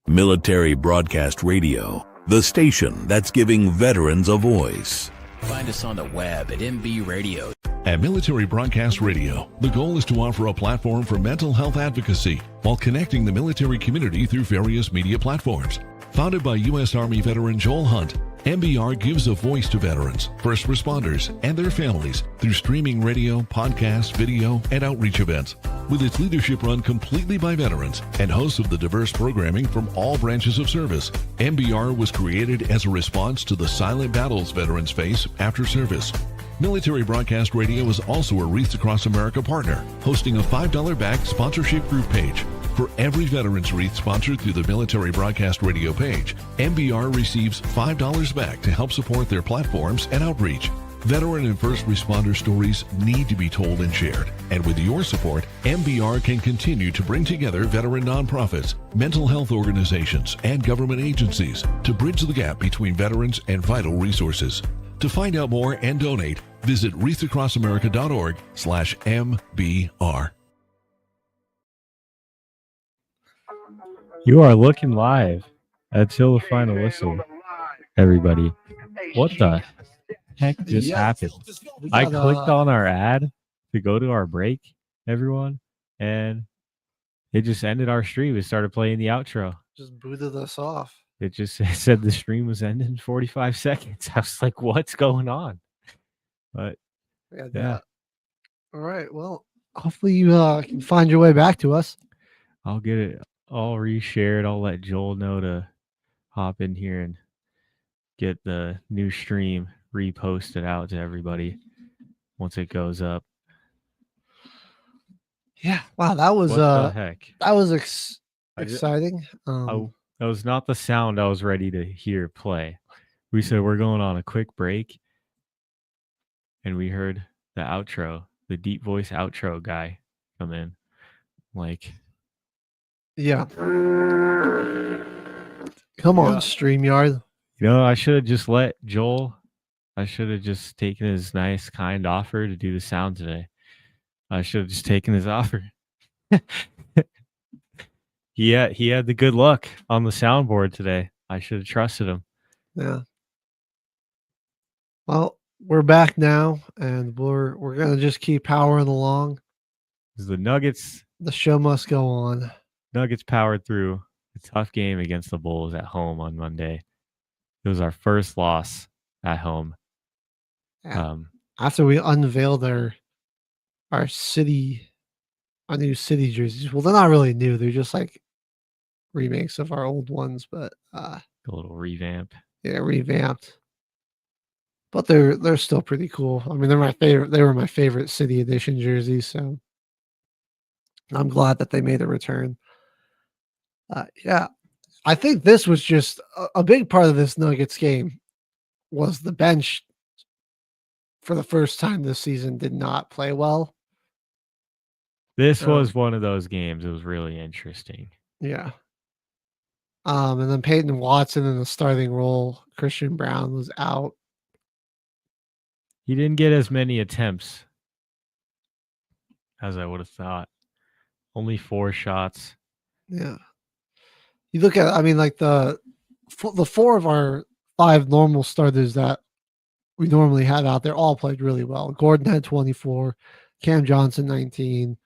Military Broadcast Radio, the station that's giving veterans a voice. Find us on the web at MB Radio. At Military Broadcast Radio, the goal is to offer a platform for mental health advocacy while connecting the military community through various media platforms. Founded by U.S. Army veteran Joel Hunt, MBR gives a voice to veterans, first responders, and their families through streaming radio, podcasts, video, and outreach events. With its leadership run completely by veterans and hosts of the diverse programming from all branches of service, MBR was created as a response to the silent battles veterans face after service. Military Broadcast Radio is also a Wreaths Across America partner, hosting a $5 back sponsorship group page. For every veteran's wreath sponsored through the Military Broadcast Radio page, MBR receives $5 back to help support their platforms and outreach. Veteran and first responder stories need to be told and shared. And with your support, MBR can continue to bring together veteran nonprofits, mental health organizations, and government agencies to bridge the gap between veterans and vital resources. To find out more and donate, visit wreathsacrossamerica.org/MBR. You are looking live until the final whistle, everybody. What the heck just happened? I clicked on our ad to go to our break, everyone, and it just ended our stream. It started playing the outro. Just booted us off. It just said the stream was ending in 45 seconds. I was like, what's going on? But yeah. All right. Well, hopefully you can find your way back to us. I'll get it all reshared. I'll let Joel know to hop in here and get the new stream reposted out to everybody once it goes up. Yeah. Wow. That was what the heck? That was exciting. That was not the sound I was ready to hear play. We said we're going on a quick break, and we heard the outro, the deep voice outro guy come in. Like, yeah. Come on, StreamYard. You know, I should have just let Joel, I should have just taken his nice, kind offer to do the sound today. I should have just taken his offer. He had the good luck on the soundboard today. I should have trusted him. Yeah. Well, we're back now, and we're gonna just keep powering along. The Nuggets. The show must go on. Nuggets powered through a tough game against the Bulls at home on Monday. It was our first loss at home. Yeah. After we unveiled our new city jerseys. Well, they're not really new. They're just like remakes of our old ones, but a little revamp. Yeah, revamped. But they're still pretty cool. I mean, they're my favorite. They were my favorite City Edition jerseys, so I'm glad that they made a return. Yeah, I think this was just a big part of this Nuggets game was the bench for the first time this season did not play well. This was one of those games. It was really interesting. Yeah. And then Peyton Watson in the starting role. Christian Brown was out. He didn't get as many attempts as I would have thought. Only 4 shots. Yeah. You look at, I mean, like the 4 of our 5 normal starters that we normally had out there all played really well. Gordon had 24, Cam Johnson 19,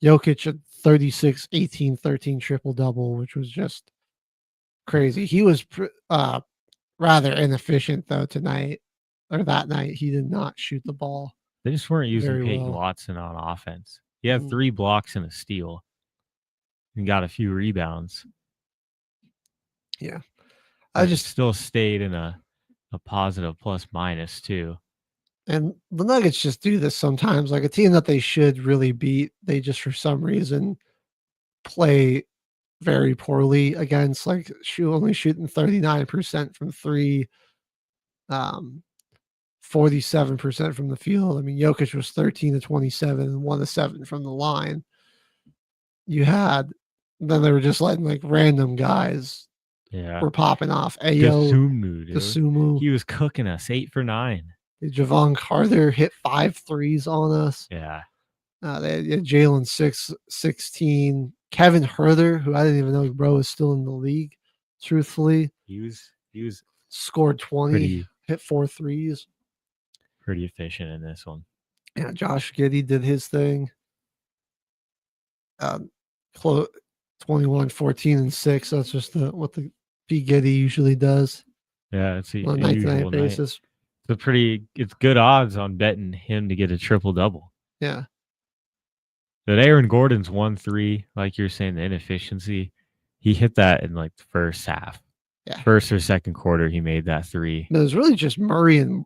Jokic at 36, 18, 13 triple-double, which was just crazy. He was rather inefficient, though, tonight, or that night. He did not shoot the ball. They just weren't using Peyton Watson on offense. He had 3 blocks and a steal and got a few rebounds. Yeah. I just still stayed in a positive plus-minus, too. And the Nuggets just do this sometimes. Like a team that they should really beat, they just for some reason play very poorly against, like only shooting 39% from 3, 47% from the field. I mean, Jokic was 13 to 27 and 1 to 7 from the line. Then they were just letting like random guys were popping off. Ayo, Dosunmu. He was cooking us 8 for 9. Javon Carter hit 5 threes on us. Yeah. They had Jalen 16, Kevin Herter, who I didn't even know bro was still in the league, truthfully, He was scored 20, pretty hit 4 threes. pretty efficient in this one. Yeah, Josh Giddey did his thing. 21, 14, and 6. That's just what the P. Giddey usually does Yeah, it's a on a night-to-night usual night. basis. It's good odds on betting him to get a triple double. Yeah. But Aaron Gordon's 1-3, like you're saying, the inefficiency. He hit that in like the first half. Yeah. First or second quarter, he made that 3. But it was really just Murray and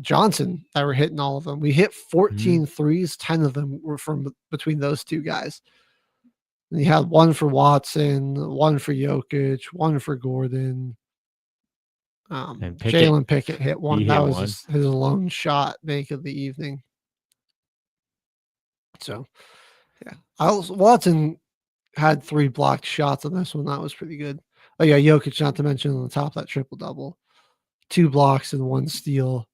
Johnson that were hitting all of them. We hit 14 threes, 10 of them were from between those two guys. And he had one for Watson, one for Jokic, one for Gordon. And Pickett, Jalen Pickett hit one. he That hit was one. his lone shot make of the evening. So, yeah. Watson had 3 blocked shots on this one. That was pretty good. Oh, yeah, Jokic, not to mention on the top of that triple-double. 2 blocks and 1 steal.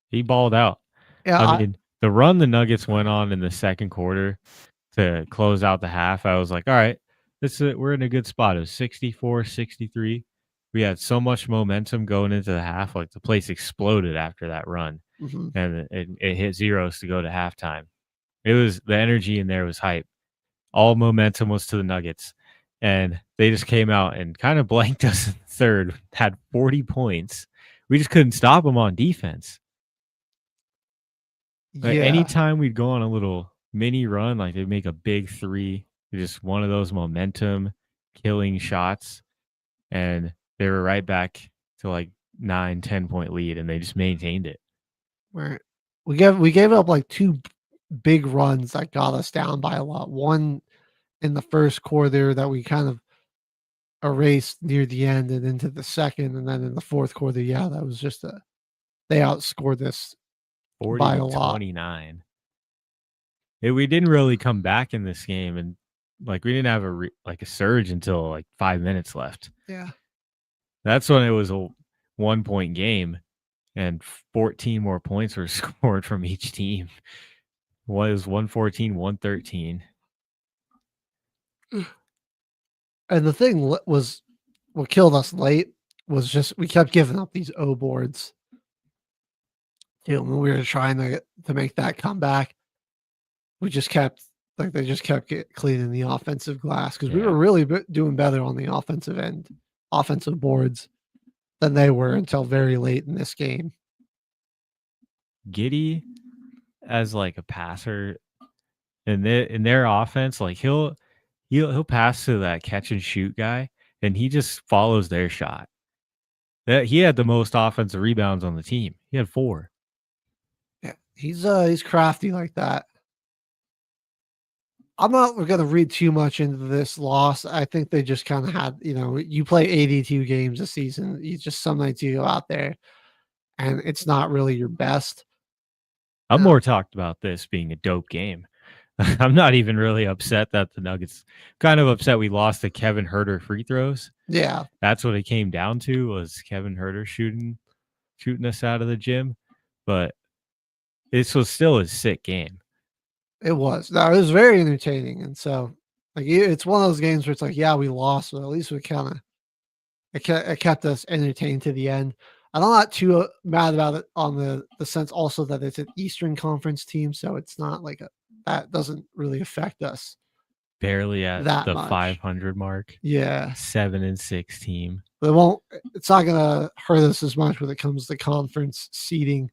He balled out. Yeah, I mean, the run the Nuggets went on in the second quarter to close out the half, I was like, all right, we're in a good spot. It was 64-63. We had so much momentum going into the half. Like the place exploded after that run. mhm. And it hit zeros to go to halftime. The energy in there was hype. All momentum was to the Nuggets. And they just came out and kind of blanked us in the third, had 40 points. We just couldn't stop them on defense. Like Yeah. anytime we'd go on a little mini run, like they'd make a big 3, just one of those momentum killing shots. And they were right back to like 9-10 point lead, and they just maintained it. Where we gave up like 2 big runs that got us down by a lot. One in the first quarter that we kind of erased near the end and into the second, and then in the fourth quarter, yeah, that was just they outscored this 40 by to a lot. 29. We didn't really come back in this game, and like we didn't have a surge until like 5 minutes left. Yeah. That's when it was a 1-point game, and 14 more points were scored from each team. It was 114, 113. And the thing was what killed us late was just we kept giving up these O boards. You know, when we were trying to make that comeback, we just kept they just kept cleaning the offensive glass because we Yeah. were really doing better on the offensive end, offensive boards than they were until very late in this game. Giddey as like a passer in their offense, like he'll pass to that catch and shoot guy, and he just follows their shot. That he had the most offensive rebounds on the team. He had 4. Yeah, he's crafty like that. I'm not going to read too much into this loss. I think they just kind of had, you play 82 games a season. Some nights you go out there and it's not really your best. I'm more talked about this being a dope game. I'm not even really upset that the Nuggets, kind of upset we lost to Kevin Herter free throws. Yeah. That's what it came down to, was Kevin Herter shooting us out of the gym. But this was still a sick game. It was. No, it was very entertaining. And so like it's one of those games where it's like, yeah, we lost, but at least we kind of it kept us entertained to the end. I'm not too mad about it on the sense also that it's an Eastern Conference team, so it's not like that doesn't really affect us. Barely at that the much. 500 mark. Yeah. 7-6 team. But it's not gonna hurt us as much when it comes to conference seeding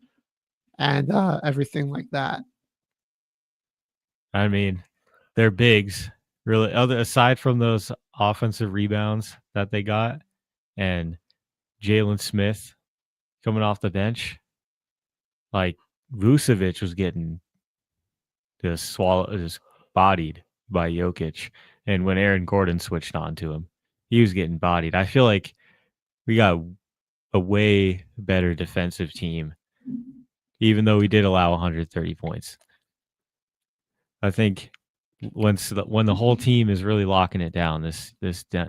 and everything like that. I mean, they're bigs, really. Aside from those offensive rebounds that they got, and Jalen Smith coming off the bench, like Vucevic was getting just bodied by Jokic, and when Aaron Gordon switched on to him, he was getting bodied. I feel like we got a way better defensive team, even though we did allow 130 points. I think when the whole team is really locking it down, this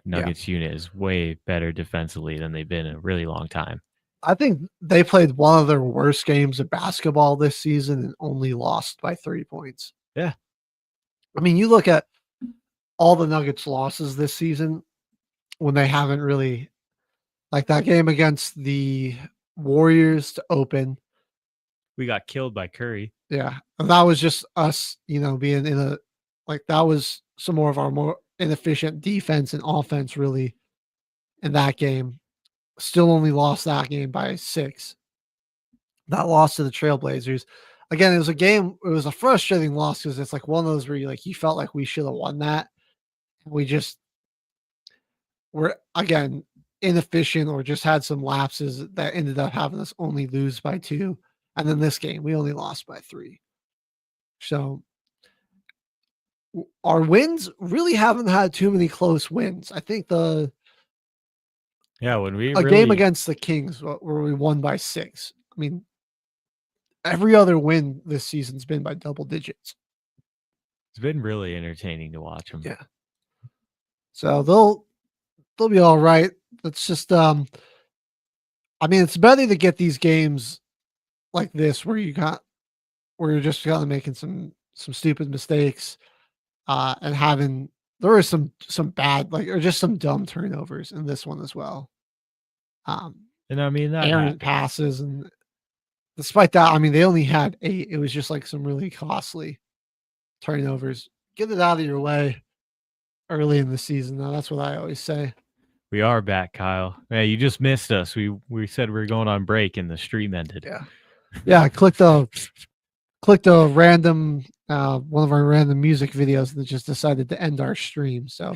Nuggets unit is way better defensively than they've been in a really long time. I think they played one of their worst games of basketball this season and only lost by 3 points. Yeah. I mean, you look at all the Nuggets losses this season when they haven't really, like that game against the Warriors to open. We got killed by Curry. Yeah. And that was just us, being in that was some more of our more inefficient defense and offense really in that game. Still only lost that game by 6. That loss to the Trailblazers. Again, it was a frustrating loss because it's like one of those where you felt like we should have won that. We just were, again, inefficient or just had some lapses that ended up having us only lose by 2. And then this game, we only lost by 3. So our wins really haven't had too many close wins. I think when game against the Kings where we won by 6. I mean, every other win this season's been by double digits. It's been really entertaining to watch them. Yeah. So they'll be all right. It's just I mean, it's better to get these games like this where you're just kind of making some stupid mistakes and there were some bad or just some dumb turnovers in this one as well. And I mean that errant passes, and despite that, I mean they only had 8. It was just like some really costly turnovers. Get it out of your way early in the season. Now that's what I always say. We are back, Kyle. Yeah, you just missed us. We said we were going on break and the stream ended. Yeah. I clicked a random one of our random music videos that just decided to end our stream. So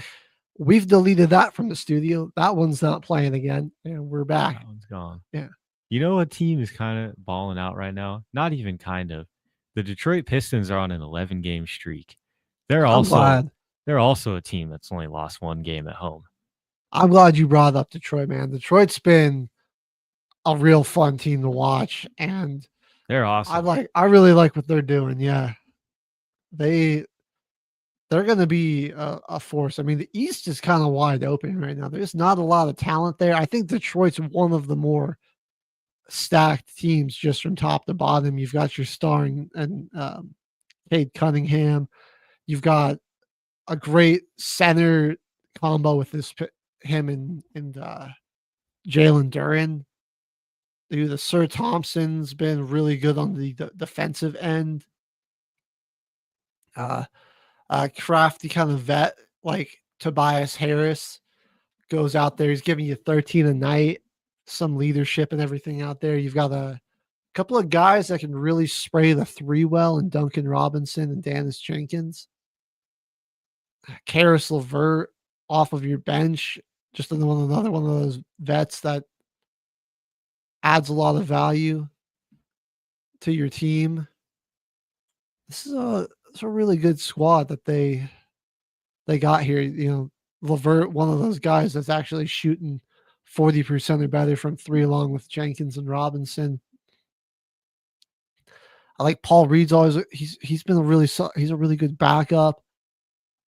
we've deleted that from the studio. That one's not playing again, and we're back. That one's gone. Yeah. You know what team is kind of balling out right now? Not even kind of. The Detroit Pistons are on an 11-game streak. They're also a team that's only lost 1 game at home. I'm glad you brought up Detroit, man. Detroit's been a real fun team to watch, and they're awesome. I really like what they're doing. Yeah, they're going to be a force. I mean, the East is kind of wide open right now. There's not a lot of talent there. I think Detroit's one of the more stacked teams just from top to bottom. You've got your star and Cade Cunningham. You've got a great center combo with him and Jalen Duren. The Sir Thompson's been really good on the defensive end. Crafty kind of vet like Tobias Harris goes out there. He's giving you 13 a night, some leadership and everything out there. You've got a couple of guys that can really spray the 3 well, and Duncan Robinson and Dennis Jenkins. Karis LeVert off of your bench, just another one of those vets that adds a lot of value to your team. This is a really good squad that they got here. LeVert, one of those guys that's actually shooting 40% or better from 3, along with Jenkins and Robinson. I like Paul Reed's always. He's been he's a really good backup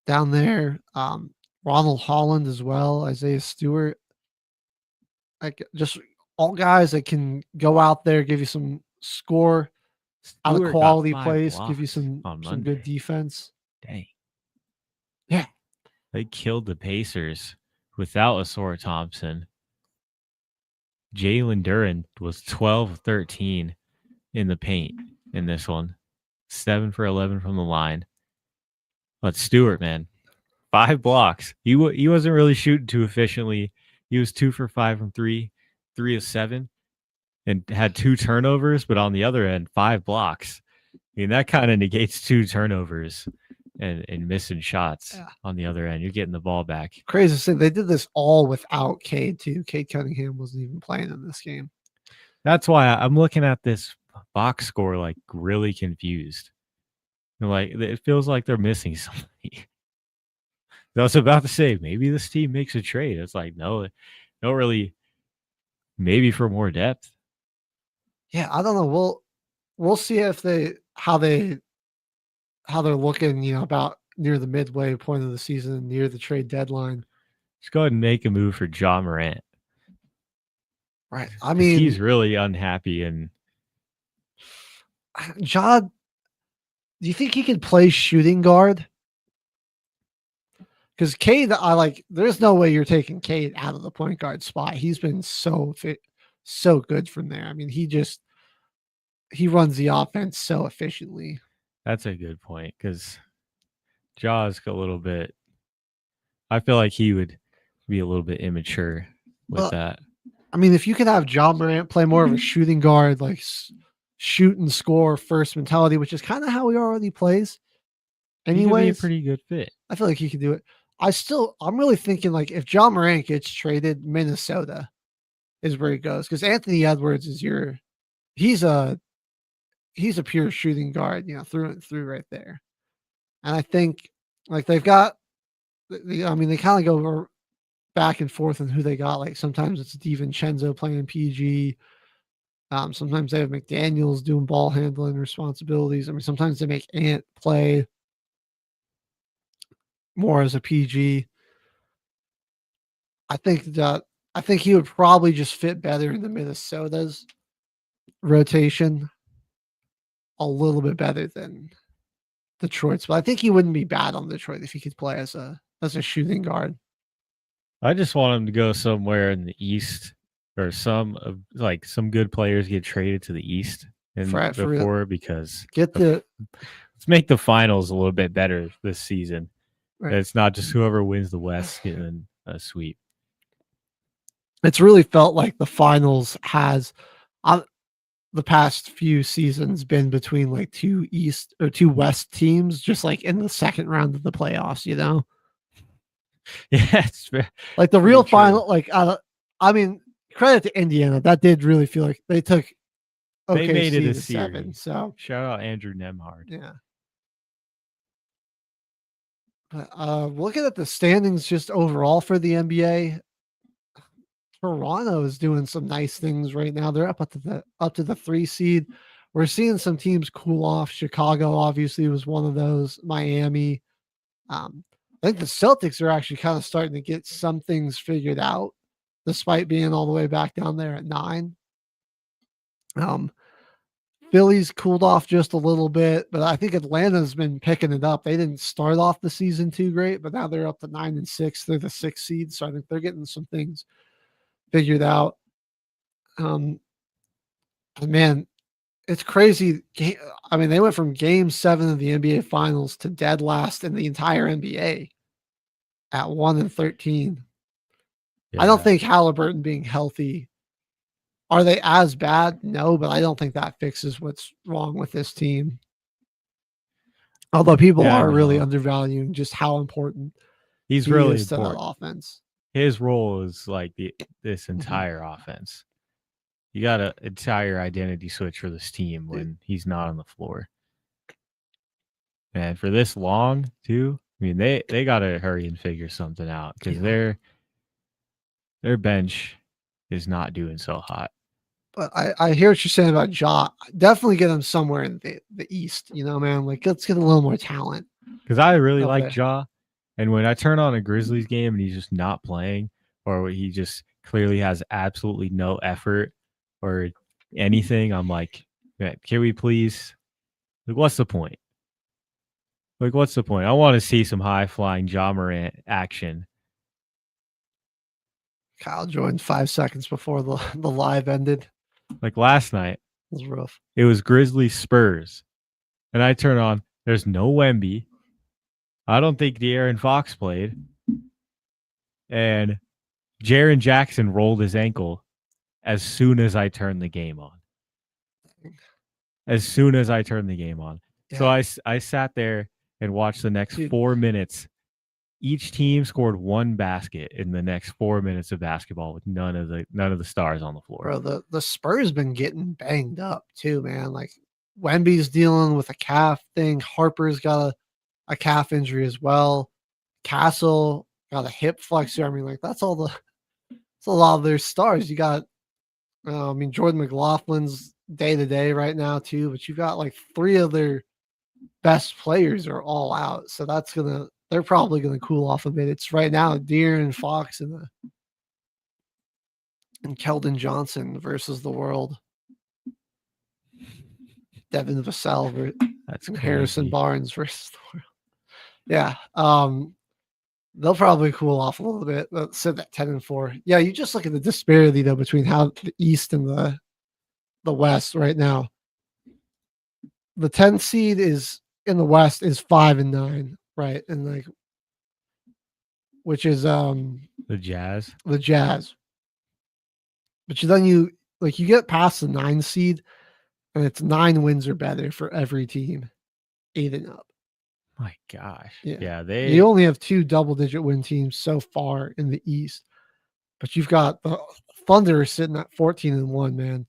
down there. Ronald Holland as well, Isaiah Stewart. Like just all guys that can go out there, give you some score out of quality plays, give you some good defense. Dang. Yeah. They killed the Pacers without Asura Thompson. Jalen Duren was 12-13 in the paint in this one. 7 for 11 from the line. But Stewart, man, 5 blocks. He wasn't really shooting too efficiently. He was 2 for 5 from 3, 3 of 7, and had 2 turnovers. But on the other end, 5 blocks. I mean, that kind of negates 2 turnovers and missing shots. Yeah. On the other end. You're getting the ball back. Crazy to say, they did this all without Cade too. Cade Cunningham wasn't even playing in this game. That's why I'm looking at this box score like really confused. Like it feels like they're missing somebody. I was about to say maybe this team makes a trade. It's like no, really. Maybe for more depth. Yeah, I don't know. We'll see if how they're looking. About near the midway point of the season, near the trade deadline. Just go ahead and make a move for Ja Morant. Right. I mean, he's really unhappy. And Ja, do you think he can play shooting guard? Because Cade, I like. There's no way you're taking Cade out of the point guard spot. He's been so good from there. I mean, he runs the offense so efficiently. That's a good point because Ja's a little bit. I feel like he would be a little bit immature with that. I mean, if you could have Ja Morant play more of a shooting guard, like shoot and score first mentality, which is kind of how he already plays. Anyway, be a pretty good fit. I feel like he could do it. I'm really thinking like if Ja Morant gets traded, Minnesota is where he goes because Anthony Edwards is he's a pure shooting guard, through and through right there. And I think like they've got, I mean, they kind of go back and forth on who they got. Like sometimes it's DiVincenzo playing PG. Sometimes they have McDaniels doing ball handling responsibilities. I mean, sometimes they make Ant play more as a PG. I think he would probably just fit better in the Minnesota's rotation a little bit better than Detroit's, but I think he wouldn't be bad on Detroit if he could play as a shooting guard. I just want him to go somewhere in the East, or some good players get traded to the East because let's make the finals a little bit better this season. Right. It's not just whoever wins the West getting a sweep. It's really felt like the finals has the past few seasons been between like two East or two West teams, just like in the second round of the playoffs, Yeah, it's like the real final. Like, I mean, credit to Indiana. That did really feel like they took. They made it a series. 7, so shout out Andrew Nemhard. Yeah. But looking at the standings just overall for the NBA, Toronto is doing some nice things right now. They're up to the 3 seed. We're seeing some teams cool off. Chicago obviously was one of those. Miami. I think the Celtics are actually kind of starting to get some things figured out, despite being all the way back down there at 9. Philly's cooled off just a little bit, but I think Atlanta's been picking it up. They didn't start off the season too great, but now they're up to 9-6. They're the 6th seed, so I think they're getting some things figured out. And man, it's crazy. I mean, they went from Game 7 of the NBA Finals to dead last in the entire NBA at 1-13. Yeah. I don't think Halliburton being healthy. Are they as bad? No, but I don't think that fixes what's wrong with this team. Although people are really undervaluing just how important he's really important to that offense. His role is like this entire offense. You got an entire identity switch for this team when he's not on the floor. And for this long, too, I mean, they got to hurry and figure something out because their bench is not doing so hot. But I hear what you're saying about Ja. Definitely get him somewhere in the East, man. Like, let's get a little more talent. Because I really like Ja. And when I turn on a Grizzlies game and he's just not playing, or he just clearly has absolutely no effort or anything, I'm like, can we please? Like, what's the point? I want to see some high-flying Ja Morant action. Kyle joined 5 seconds before the live ended. Like last night. It was rough. It was Grizzlies Spurs. And I turn on, there's no Wemby. I don't think De'Aaron Fox played. And Jaren Jackson rolled his ankle as soon as I turned the game on. Yeah. So I sat there and watched the next 4 minutes. Each team scored 1 basket in the next 4 minutes of basketball with none of the stars on the floor. Bro, the Spurs been getting banged up too, man. Like Wemby's dealing with a calf thing. Harper's got a calf injury as well. Castle got a hip flexor. I mean, like that's a lot of their stars. You got, Jordan McLaughlin's day to day right now too, but you've got like 3 of their best players are all out. So they're probably going to cool off a bit. It's right now De'Aaron Fox and Keldon Johnson versus the world. Devin Vassell and Harrison Barnes versus the world. Yeah. They'll probably cool off a little bit. They'll sit at 10-4. Yeah, you just look at the disparity though between how the East and the West right now. The 10 seed is in the West is 5-9, right? And like, which is The Jazz. the Jazz. But then you get past the 9 seed, and it's 9 wins or better for every team, 8 and up. My gosh. Yeah. Yeah, You only have 2 double-digit win teams so far in the East, but you've got the Thunder sitting at 14-1. Man,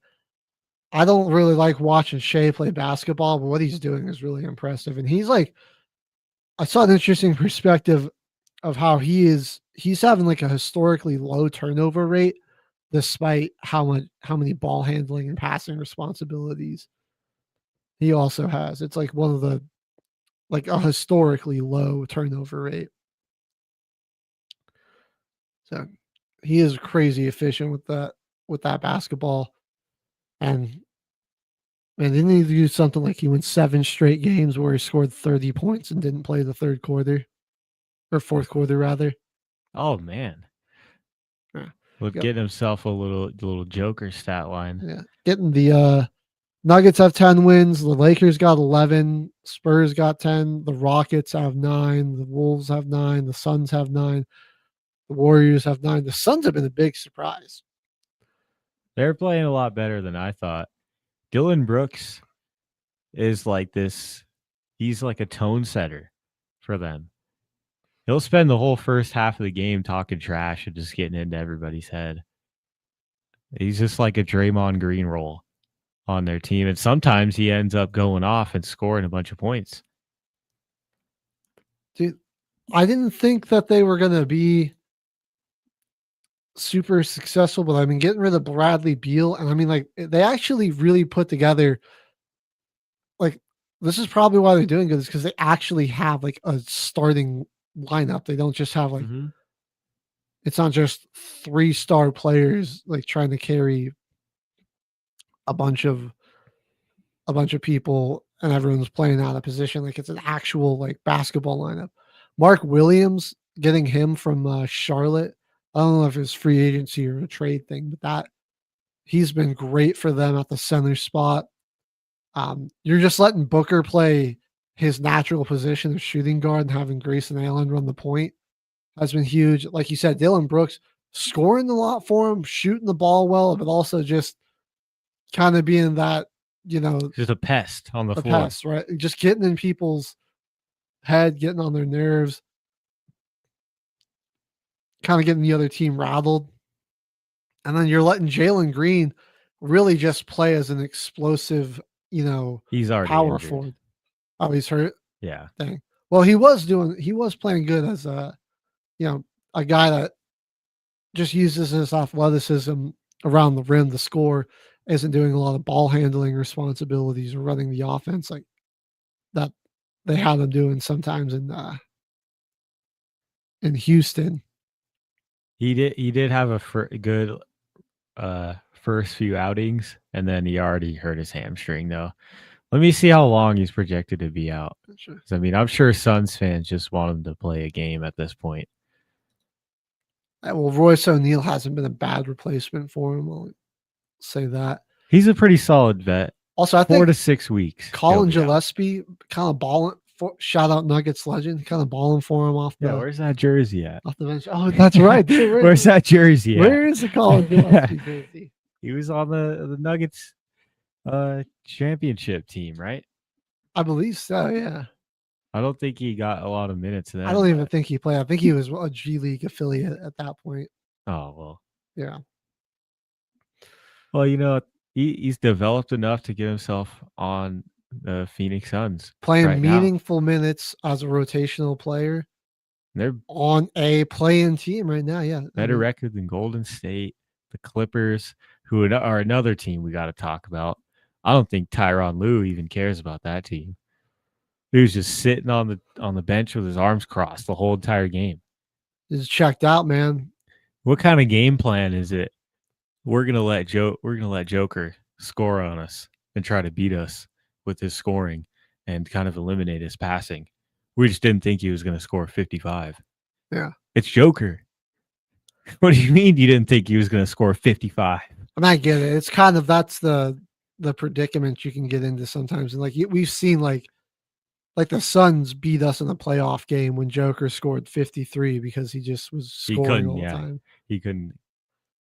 I don't really like watching Shea play basketball, but what he's doing is really impressive. And he's like, I saw an interesting perspective of how he's having like a historically low turnover rate, despite how many ball handling and passing responsibilities he also has. It's like one of the a historically low turnover rate. So he is crazy efficient with that basketball. And man, didn't he do something like he went 7 straight games where he scored 30 points and didn't play the third quarter or fourth quarter rather? Oh man. Yeah. Well, Yep. getting himself a little Joker stat line. Yeah. Getting the Nuggets have 10 wins, the Lakers got 11, Spurs got 10, the Rockets have 9, the Wolves have 9, the Suns have 9, the Warriors have 9. The Suns have been a big surprise. They're playing a lot better than I thought. Dylan Brooks is like this. He's like a tone setter for them. He'll spend the whole first half of the game talking trash and just getting into everybody's head. He's just like a Draymond Green role on their team. And sometimes he ends up going off and scoring a bunch of points. Dude, I didn't think that they were going to be super successful, but I mean, getting rid of Bradley Beal, and I mean, like, they actually really put together, like, this is probably why they're doing good, is because they actually have like a starting lineup. They don't just have like, it's not just 3-star players like trying to carry a bunch of people and everyone's playing out of position. Like, it's an actual like basketball lineup. Mark Williams, getting him from Charlotte, I don't know if it's free agency or a trade thing, but that he's been great for them at the center spot. You're just letting Booker play his natural position of shooting guard and having Grayson Allen run the point has been huge. Like you said, Dylan Brooks scoring a lot for him, shooting the ball well, but also just kind of being that, just a pest on the floor. Pest, right? Just getting in people's head, getting on their nerves, kind of getting the other team rattled. And then you're letting Jalen Green really just play as an explosive, he's already power injured. forward. Oh, he's hurt. Yeah. Dang. Well, he was playing good as a guy that just uses his athleticism around the rim to score, isn't doing a lot of ball handling responsibilities or running the offense like that they had him doing sometimes in Houston. He did have a good first few outings, and then he already hurt his hamstring though. Let me see how long he's projected to be out. Sure. I mean, I'm sure Suns fans just want him to play a game at this point. Well, Royce O'Neal hasn't been a bad replacement for him. I'll say that. He's a pretty solid vet. Also, I think 4 to 6 weeks. Colin Gillespie kind of balling. Shout out Nuggets legend, kind of balling for him off the. Yeah, where's that jersey at? Off the bench. Oh, that's right. Dude, where's that jersey at? Where is the Colin Gillespie jersey? He was on the Nuggets championship team, right? I believe so, yeah. I don't think he got a lot of minutes then. I don't even think he played. I think he was a G League affiliate at that point. Oh, well. Yeah. Well, he's developed enough to get himself on the Phoenix Suns. Playing meaningful minutes as a rotational player. They're on a play-in team right now, yeah. Better record than Golden State, the Clippers, who are another team we got to talk about. I don't think Tyronn Lue even cares about that team. He was just sitting on the bench with his arms crossed the whole entire game. He's checked out, man. What kind of game plan is it? We're gonna let Joker score on us and try to beat us with his scoring and kind of eliminate his passing. We just didn't think he was going to score 55. Yeah. It's Joker. What do you mean you didn't think he was going to score 55? And I get it. It's kind of that's the predicament you can get into sometimes. And like we've seen like the Suns beat us in a playoff game when Joker scored 53 because he just was scoring all the time. He couldn't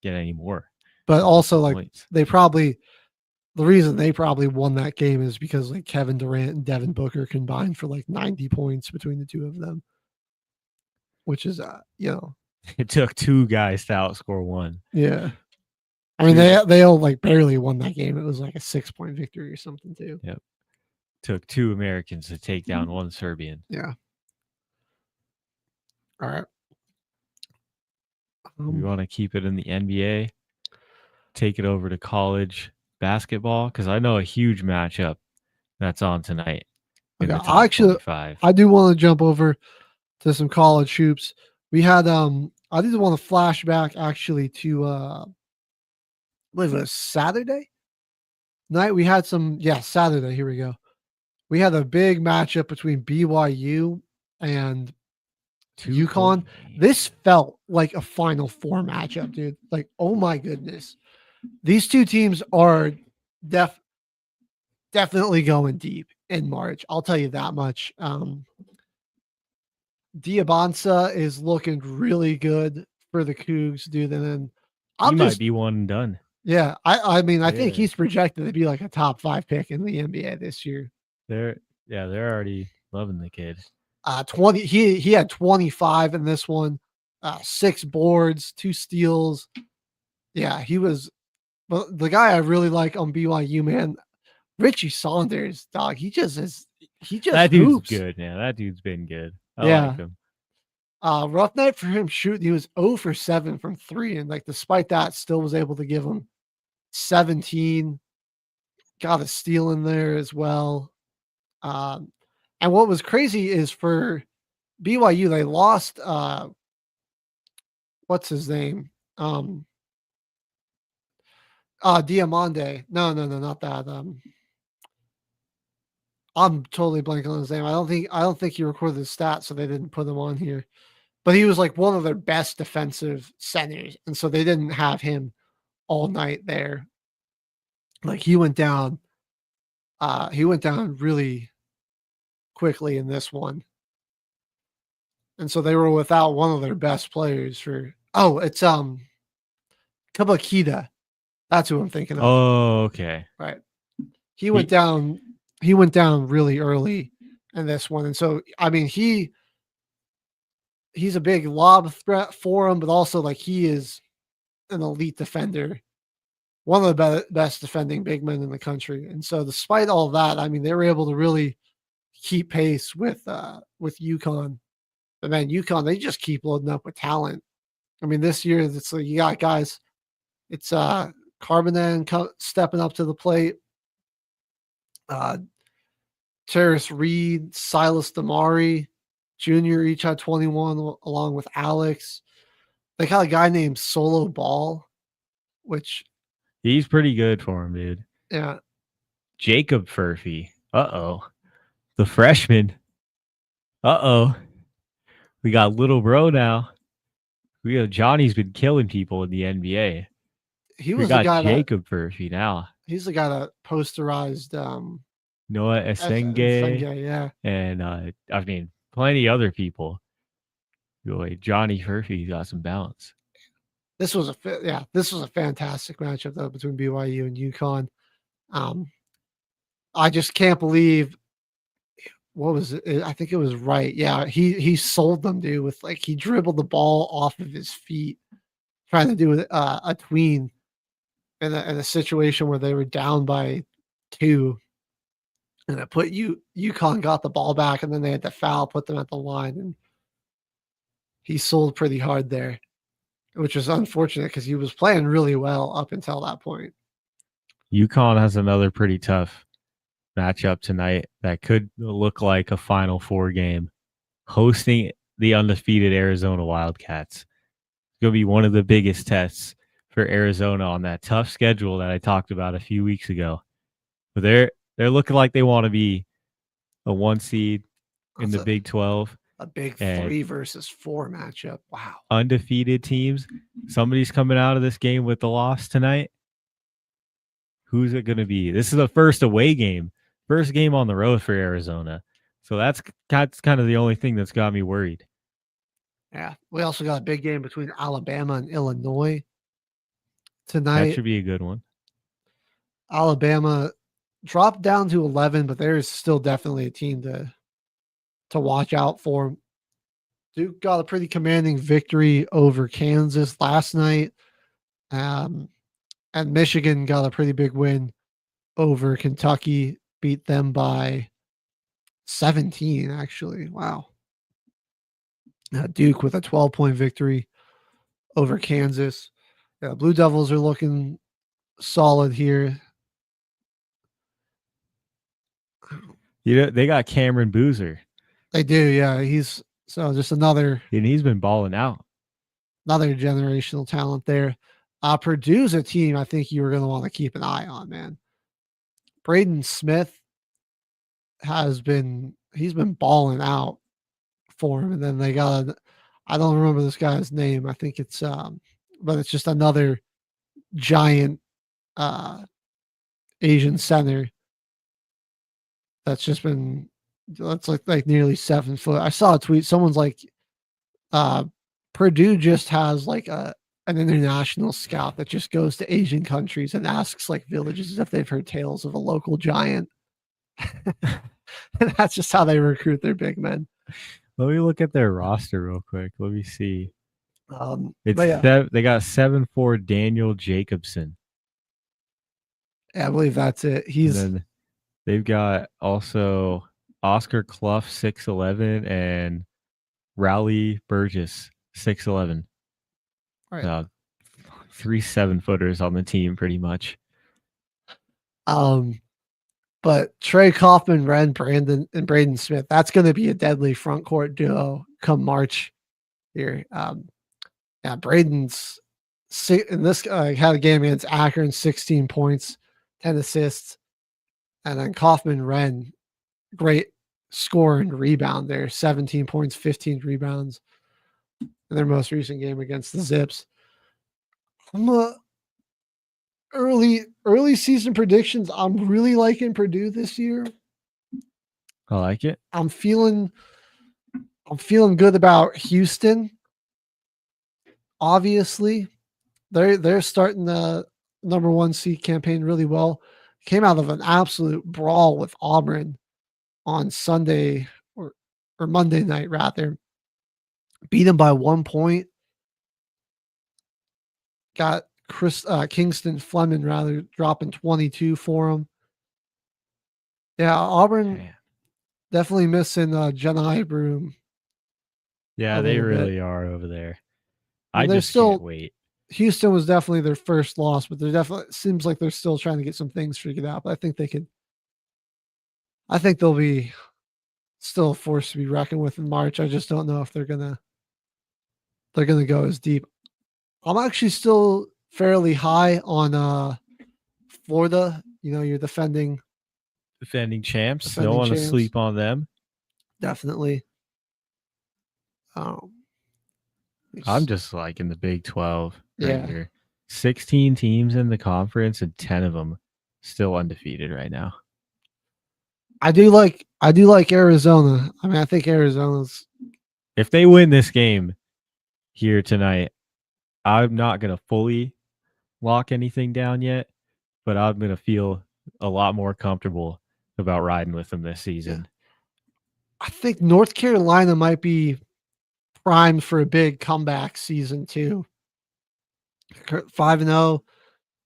get any more. But also like points. the reason they probably won that game is because like Kevin Durant and Devin Booker combined for like 90 points between the two of them, which is it took two guys to outscore one. Yeah. I mean, they all like barely won that game. It was like a 6-point victory or something too. Yep. Took two Americans to take down one Serbian. Yeah. All right. We want to keep it in the NBA. Take it over to college basketball because I know a huge matchup that's on tonight. Okay. I do want to jump over to some college hoops. We had I did want to flash back actually to I believe it was Saturday night. We had Saturday. Here we go. We had a big matchup between BYU and UConn. This felt like a Final Four matchup, dude. Like, oh my goodness. These two teams are definitely going deep in March. I'll tell you that much. Diabanza is looking really good for the Cougs, dude. And then he might be one and done. Yeah. I mean, I think he's projected to be like a top 5 pick in the NBA this year. They're already loving the kid. 20 he had 25 in this one, 6 boards, 2 steals. Yeah, he was the guy I really like on BYU, man. Richie Saunders, dog. He just that dude's hoops. Good, man. That dude's been good. I like him. Rough night for him shooting. He was 0 for 7 from 3, and like despite that, still was able to give him 17. Got a steal in there as well. And what was crazy is for BYU, they lost what's his name? Diamande. No, not that. I'm totally blanking on his name. I don't think he recorded the stats, so they didn't put him on here. But he was like one of their best defensive centers, and so they didn't have him all night there. Like he went down really quickly in this one. And so they were without one of their best players for it's Kabakita. That's who I'm thinking of. Oh, okay. Right. He went down really early in this one. And so I mean he's a big lob threat for him, but also like he is an elite defender. One of the best defending big men in the country. And so despite all of that, I mean, they were able to really keep pace with UConn. But man, UConn, they just keep loading up with talent. I mean, this year it's like you got guys. It's Carbonan stepping up to the plate. Terrace Reed, Silas Damari Jr. each had 21 along with Alex. They got a guy named Solo Ball, which he's pretty good for him, dude. Yeah. Jacob Furphy. The freshman. We got little bro now. Johnny's been killing people in the NBA. We got Jacob Furphy now. He's the guy that posterized Noah Esenge. Yeah. And I mean, plenty other people. Johnny Furphy got some balance. This was a fantastic matchup though between BYU and UConn. I just can't believe what was it? I think it was right. Yeah, he sold them, dude, with like he dribbled the ball off of his feet, trying to do a tween in a situation where they were down by 2, and it put UConn got the ball back, and then they had to foul, put them at the line, and he sold pretty hard there, which was unfortunate because he was playing really well up until that point. UConn has another pretty tough matchup tonight that could look like a Final Four game, hosting the undefeated Arizona Wildcats. It's going to be one of the biggest tests for Arizona on that tough schedule that I talked about a few weeks ago. But they're looking like they want to be a 1 seed in the Big 12. A big And 3 versus 4 matchup. Wow. undefeated teams. Somebody's coming out of this game with the loss tonight. Who's it going to be? This is the first away game, first game on the road for Arizona. So that's kind of the only thing that's got me worried. Yeah. We also got a big game between Alabama and Illinois That tonight. should be a good one. Alabama dropped down to 11, but there's still definitely a team to watch out for. Duke got a pretty commanding victory over Kansas last night. And Michigan got a pretty big win over Kentucky, beat them by 17, actually. Wow. Duke with a 12-point victory over Kansas. Yeah, Blue Devils are looking solid here. They got Cameron Boozer, They do, yeah. He's just another and he's been balling out. generational talent there. Purdue's a team I think you were going to want to keep an eye on, man. Braden Smith he's been balling out for him. And then they got I don't remember this guy's name. I think it's but it's just another giant Asian center that's like nearly 7 foot. I saw a tweet. Someone's like, Purdue just has like an international scout that just goes to Asian countries and asks like villages if they've heard tales of a local giant. And that's just how they recruit their big men. Let me look at their roster real quick. Let me see. But yeah. They got 7'4" Daniel Jacobson. Yeah, I believe that's it. And then they've got also Oscar Clough, 6'11", and Rowley Burgess, 6'11". Right. 3 7-footers on the team, pretty much. But Trey Kaufman, Ren Brandon, and Braden Smith, that's going to be a deadly front court duo come March here. Yeah, Braden's in this had a game against Akron, 16 points, 10 assists, and then Kaufman, Ren, great score and rebound there, 17 points, 15 rebounds in their most recent game against the Zips. Early season predictions. I'm really liking Purdue this year. I like it. I'm feeling good about Houston. Obviously, they're starting the number 1 seed campaign really well. Came out of an absolute brawl with Auburn on Sunday or Monday night rather. Beat them by 1 point. Got Kingston Fleming rather dropping 22 for them. Yeah, Auburn definitely missing Jedi Broom. Yeah, they really are over there. I just can't wait. Houston was definitely their first loss, but seems like they're still trying to get some things figured out. But I think they'll be still a force to be reckoned with in March. I just don't know if they're gonna go as deep. I'm actually still fairly high on Florida. You know, you're defending champs. Don't want to sleep on them. Definitely. I'm just like in the Big 12 right here. 16 teams in the conference and 10 of them still undefeated right now. I do like Arizona. I mean, I think Arizona's, if they win this game here tonight, I'm not going to fully lock anything down yet, but I'm going to feel a lot more comfortable about riding with them this season. I think North Carolina might be primed for a big comeback season too. 5-0.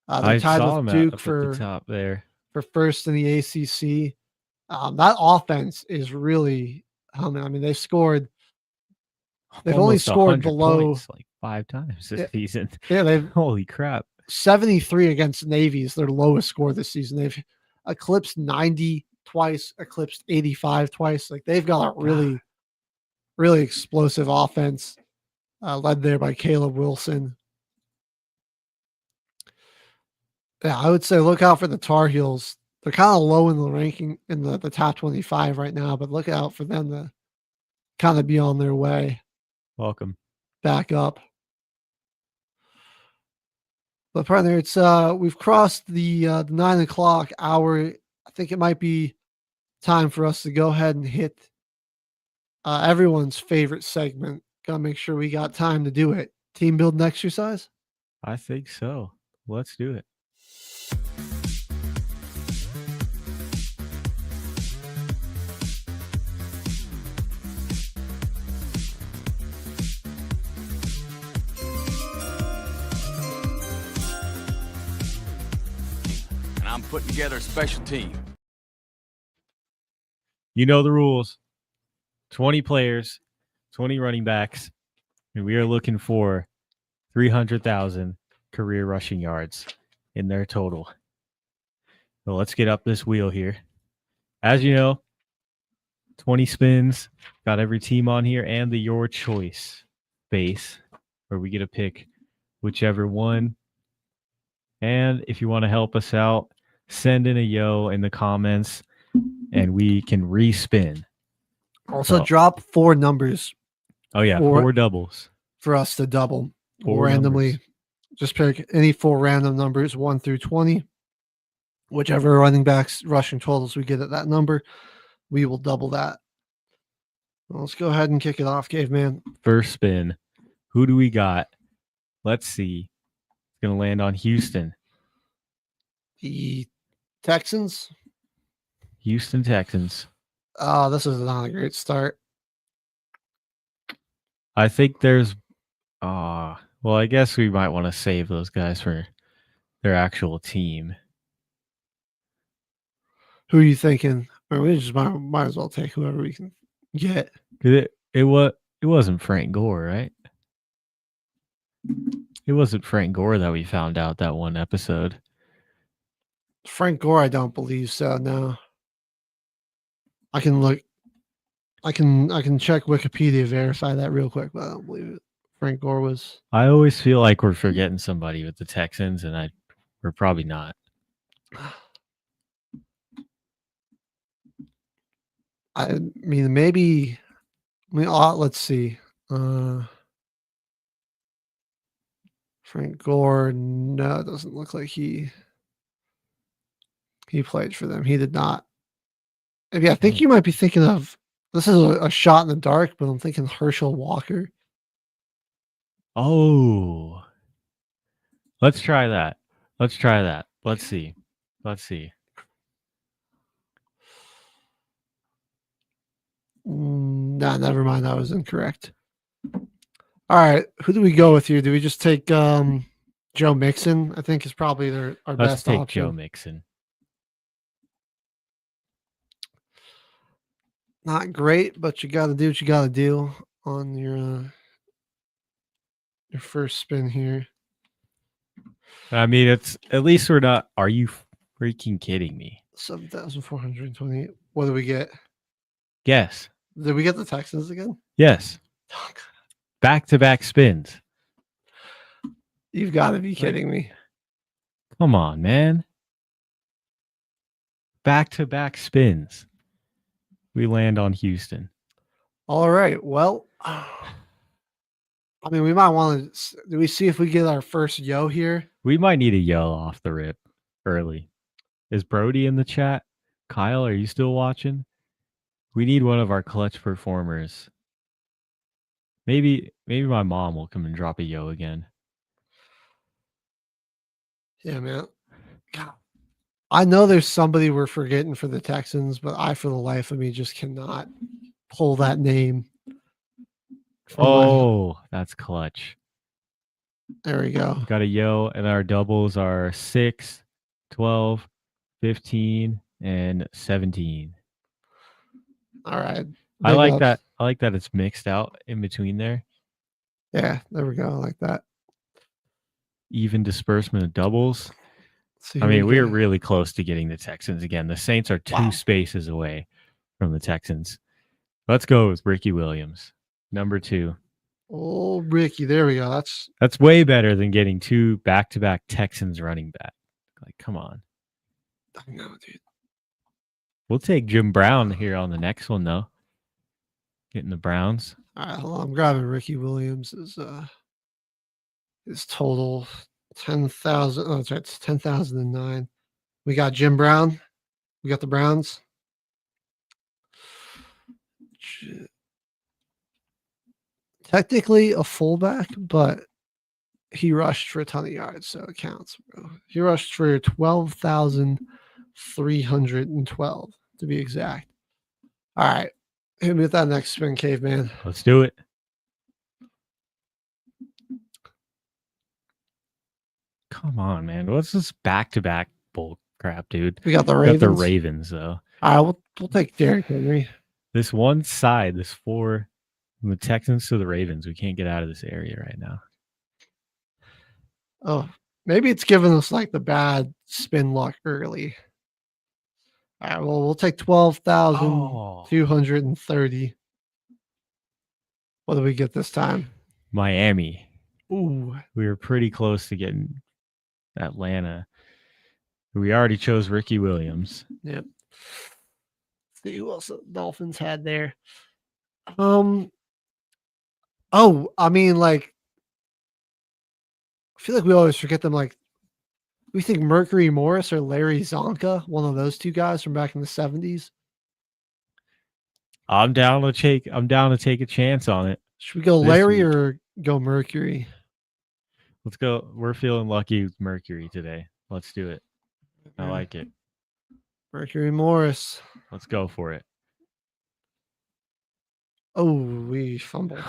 They're tied with Duke for top there for first in the ACC. That offense is really humming. I mean, they've only scored below points, like 5 times this season. Yeah, they've holy crap. 73 against Navy is their lowest score this season. They've eclipsed 90 twice, eclipsed 85 twice. Like they've got a really, really explosive offense, led there by Caleb Wilson. Yeah, I would say look out for the Tar Heels. They're kind of low in the ranking in the top 25 right now, but look out for them to kind of be on their way Welcome. back up. But partner, it's we've crossed the 9 o'clock hour. I think it might be time for us to go ahead and hit everyone's favorite segment. Gotta make sure we got time to do it. Team building exercise. I think so. Let's do it. And I'm putting together a special team. You know the rules. 20 players, 20 running backs, and we are looking for 300,000 career rushing yards in their total. So let's get up this wheel here. As you know, 20 spins, got every team on here, and the Your Choice base, where we get to pick whichever one. And if you want to help us out, send in a yo in the comments, and we can respin. Also, So- drop 4 numbers Oh, yeah, Four- 4 doubles. for us to double. Four Randomly. numbers. Just pick any 4 random numbers, 1 through 20. Whichever running backs rushing totals we get at that number, we will double that. Well, let's go ahead and kick it off, Caveman. First spin. Who do we got? Let's see. It's going to land on Houston. The Texans. Houston Texans. Oh, this is not a great start. I think there's well, I guess we might want to save those guys for their actual team. Who are you thinking? Or we just might as well take whoever we can get. 'Cause it wasn't Frank Gore, right? It wasn't Frank Gore that we found out that one episode. Frank Gore, I don't believe so. No. I can look. I can check Wikipedia, verify that real quick, but I don't believe it. Frank Gore was. I always feel like we're forgetting somebody with the Texans, and we're probably not. I mean, maybe. Let's see. Frank Gore. No, it doesn't look like he played for them. He did not. Maybe I think you might be thinking of. This is a shot in the dark, but I'm thinking Herschel Walker. Oh. Let's try that. Let's see. Nah, never mind. That was incorrect. All right, who do we go with here? Do we just take Joe Mixon? I think is probably our Let's best take option. Joe Mixon. Not great, but you got to do what you got to do on your first spin here. I mean, it's at least we're not. Are you freaking kidding me? 7,428. What do we get? Yes. Did we get the Texans again? Yes. Back-to-back spins. You've got to be kidding me. Come on, man. Back-to-back spins. We land on Houston. All right. Well, I mean, we might want to. Do we see if we get our first yo here? We might need a yell off the rip early. Is Brody in the chat? Kyle, are you still watching? We need one of our clutch performers. Maybe my mom will come and drop a yo again. Yeah, man. God. I know there's somebody we're forgetting for the Texans, but I, for the life of me, just cannot pull that name. Oh, that's clutch. There we go. Got a yo, and our doubles are 6, 12, 15, and 17. All right. I Big like ups. that. I like that it's mixed out in between there. Yeah, there we go. I like that. Even disbursement of doubles. See I who mean, we we're get. really close to getting the Texans again. The Saints are 2 spaces away from the Texans. Let's go with Ricky Williams, number 2. Oh, Ricky. There we go. That's way better than getting 2 back-to-back Texans running back. Like, come on. I know, dude. We'll take Jim Brown here on the next one, though. Getting the Browns. All right, hold on. I'm grabbing Ricky Williams' his total 10,000. Oh, that's right. It's 10,009. We got Jim Brown. We got the Browns. Technically a fullback, but he rushed for a ton of yards, so it counts, bro. He rushed for 12,312 to be exact. All right. Hit me with that next spin, caveman. Let's do it. Come on, man. What's this back-to-back bull crap, dude? We got the We Ravens. got the Ravens, though. All right, we'll take Derrick Henry. This one side, this four, from the Texans to the Ravens, we can't get out of this area right now. Oh, maybe it's giving us like the bad spin luck early. All right, well, we'll take 12,230. What do we get this time? Miami. Ooh, We were pretty close to getting Atlanta. We already chose Ricky Williams. yep. See who else the Dolphins had there. Oh, I mean, like, I feel like we always forget them. Like, we think Mercury Morris or Larry Zonka, one of those two guys from back in the 70s. I'm down to take a chance on it. Should we go This Larry week. or go Mercury? Let's go. We're feeling lucky with Mercury today. Let's do it. I like it. Mercury Morris. Let's go for it. Oh, we fumbled.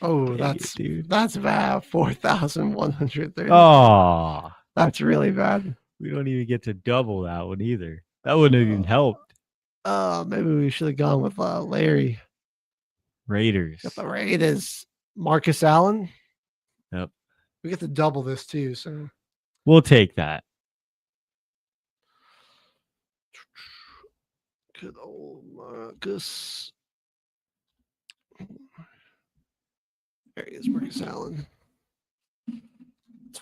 Oh, Dang it, that's dude. that's bad. 4,130. Oh, That's really bad. we don't even get to double that one either. That wouldn't have even helped. Maybe we should have gone with Larry. Raiders. Got the Raiders. Marcus Allen. Yep. We get to double this too. So We'll take that. good old Marcus. There he is, Marcus Allen.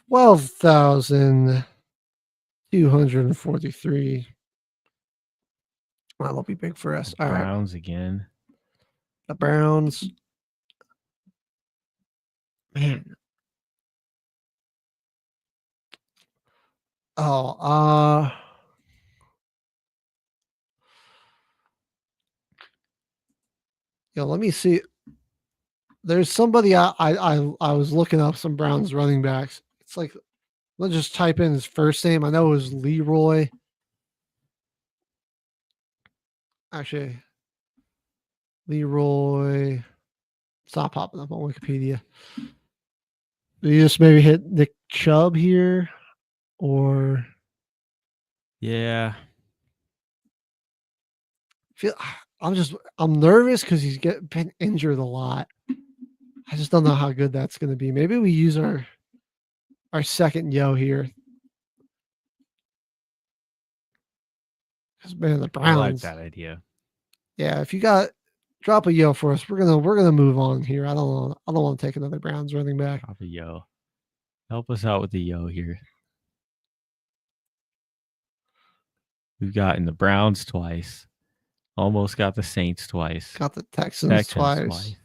12,243. That'll be big for us. All right. Browns again. The Browns. Man. Oh, let me see. There's somebody I was looking up some Browns running backs. It's like, let's just type in his first name. I know it was Leroy. Actually, Leroy. It's not popping up on Wikipedia. Do you just maybe hit Nick Chubb here? Or Yeah. I'm nervous because he's been injured a lot. I just don't know how good that's going to be. Maybe we use our second yo here. Because man, the I like Browns. that idea. Yeah, if you got drop a yo for us, we're gonna move on here. I don't want to take another Browns running back. Drop a yo. Help us out with the yo here. We've gotten the Browns twice. Almost got the Saints twice. Got the Texans twice. twice.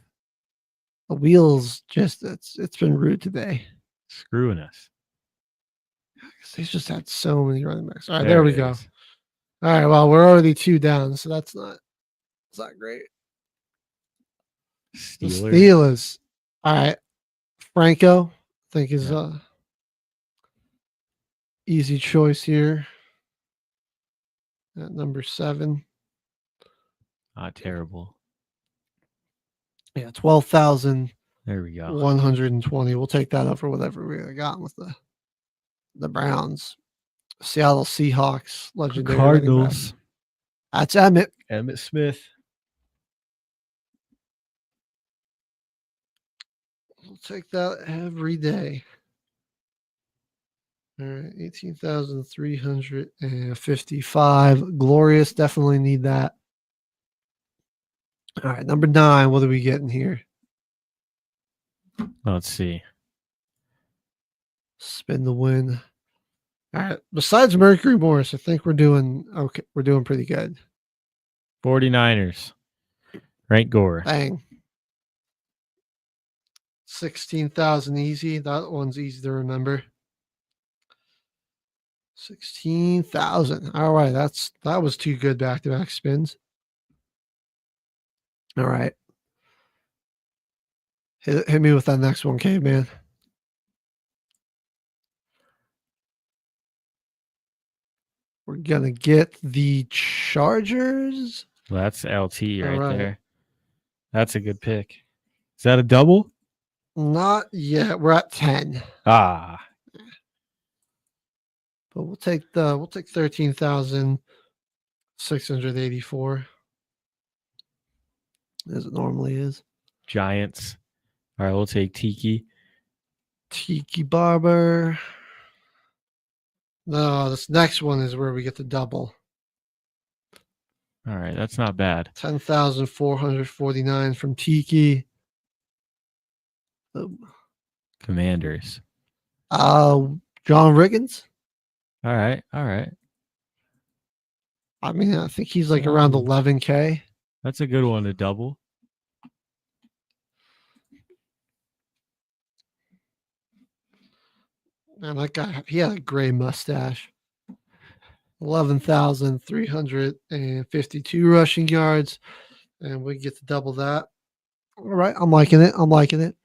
The wheels just it's been rude today. Screwing us. He's just had so many running backs. All right, there we it go. is. All right, well, we're already 2 down, so it's not great. The Steelers. Steelers. All right. Franco, I think is easy choice here. At number 7. Not terrible. Yeah, 12,120. There we go. We'll take that up for whatever we got with the Browns. Seattle Seahawks, legendary running back. Cardinals. That's Emmett. Emmitt Smith. We'll take that every day. All right, 18,355. Glorious. Definitely need that. All right, number 9. What are we getting here? Let's see. Spin the win. All right. Besides Mercury Morris, I think we're doing okay. We're doing pretty good. 49ers. Frank Gore. Bang. 16,000 easy. That one's easy to remember. 16,000. All right, that was two good back-to-back spins. All right. Hit me with that next one, Caveman. We're gonna get the Chargers. Well, that's LT All right right. there. That's a good pick. Is that a double? Not yet. We're at 10. Ah, But we'll take 13,684. As it normally is. Giants. All right, we'll take Tiki. Tiki Barber. No, this next one is where we get the double. All right, that's not bad. 10,449 from Tiki. Commanders. John Riggins. All right, all right. I mean, I think he's like around 11K. That's a good one to double. Man, that guy, he had a gray mustache. 11,352 rushing yards. And we get to double that. All right. I'm liking it. I'm liking it.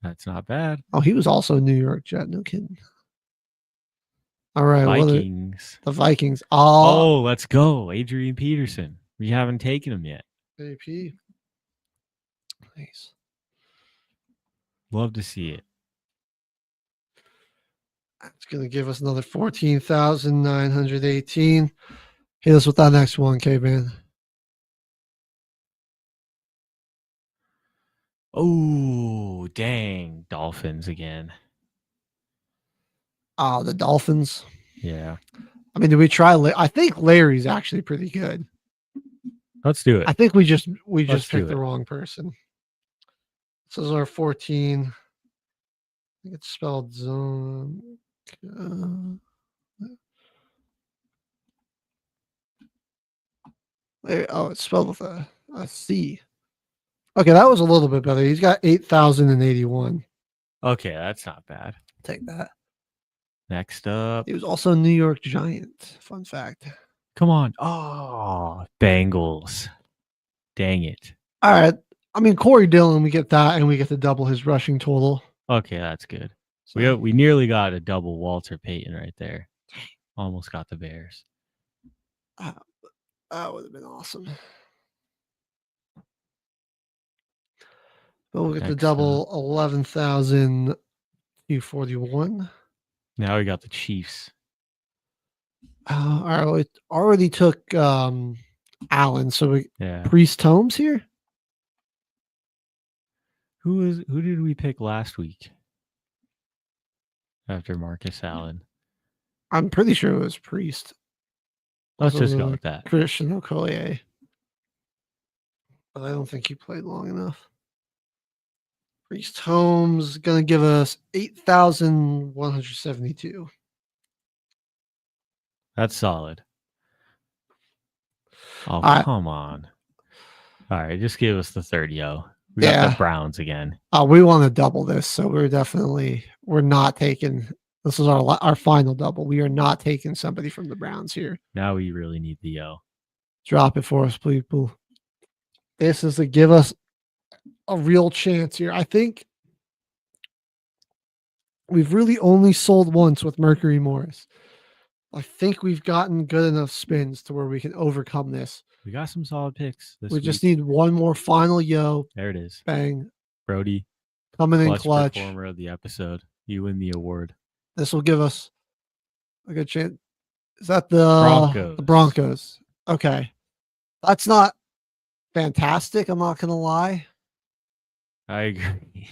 That's not bad. Oh, he was also a New York Jet. No kidding. All right. Vikings. The Vikings. Oh, let's go. Adrian Peterson. We haven't taken him yet. AP. Nice. Love to see it. That's going to give us another 14,918. Hit us with that next one, K-Man. Oh, dang. Dolphins again. The Dolphins. Yeah. I mean, did we try? I think Larry's actually pretty good. Let's do it. I think we just Let's picked do the it. wrong person. This is our 14. I think it's spelled zone. It's spelled with a C. Okay, that was a little bit better. He's got 8,081. Okay, that's not bad. Take that. Next up. He was also a New York Giant. Fun fact. Come on. Oh, Bengals. Dang it. All right. I mean, Corey Dillon, we get that, and we get to double his rushing total. Okay, that's good. So, We nearly got a double Walter Payton right there. Almost got the Bears. that would have been awesome. But we'll get the Next double 11,241. Now we got the Chiefs. All right. It already took Allen. So we Yeah. Priest Holmes here. Who did we pick last week? After Marcus Allen. I'm pretty sure it was Priest. Let's just go Also, with that. Christian Okoye. But I don't think he played long enough. Priest Holmes going to give us 8,172. That's solid. Oh, right. come on. All right, just give us the 30-0. We got the Browns again. We want to double this, so we're not taking. This is our final double. We are not taking somebody from the Browns here. Now we really need the O. Drop it for us, people. This is to give us a real chance here. I think we've really only sold once with Mercury Morris. I think we've gotten good enough spins to where we can overcome this. We got some solid picks this We week. just need one more final yo. There it is. Bang. Brody, Coming in clutch. performer of the episode. You win the award. This will give us a good chance. Is that the Broncos? Okay. That's not fantastic. I'm not going to lie. I agree.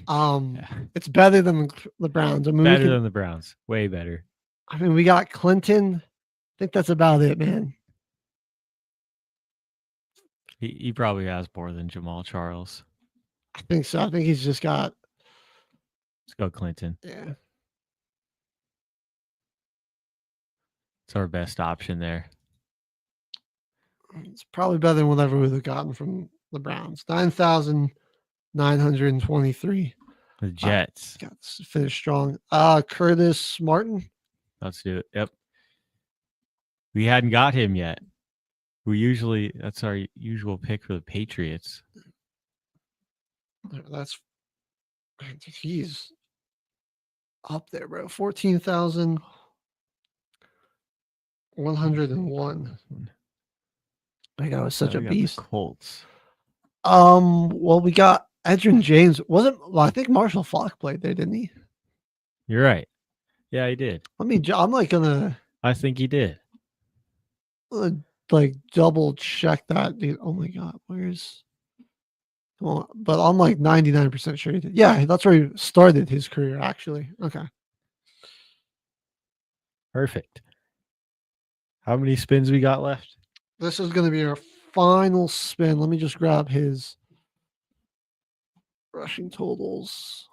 It's better than the Browns. I mean, Better than the Browns. Way better. I mean, we got Clinton. I think that's about it, man. He probably has more than Jamal Charles. I think so. I think he's just got. Let's go Clinton. Yeah. It's our best option there. It's probably better than whatever we would have gotten from the Browns. 9,923. The Jets. Got to finish strong. Curtis Martin. Let's do it. Yep. We hadn't got him yet. That's our usual pick for the Patriots. He's up there, bro. 14,101. That guy was such a beast. Colts. Well, we got Edgerrin James. I think Marshall Faulk played there, didn't he? You're right. Yeah, he did. I'm like gonna. I think he did. Like double check that, dude. Oh my god, where's? Well, but I'm like 99% sure he did. Yeah, that's where he started his career, actually. Okay. Perfect. How many spins we got left? This is going to be our final spin. Let me just grab his rushing totals.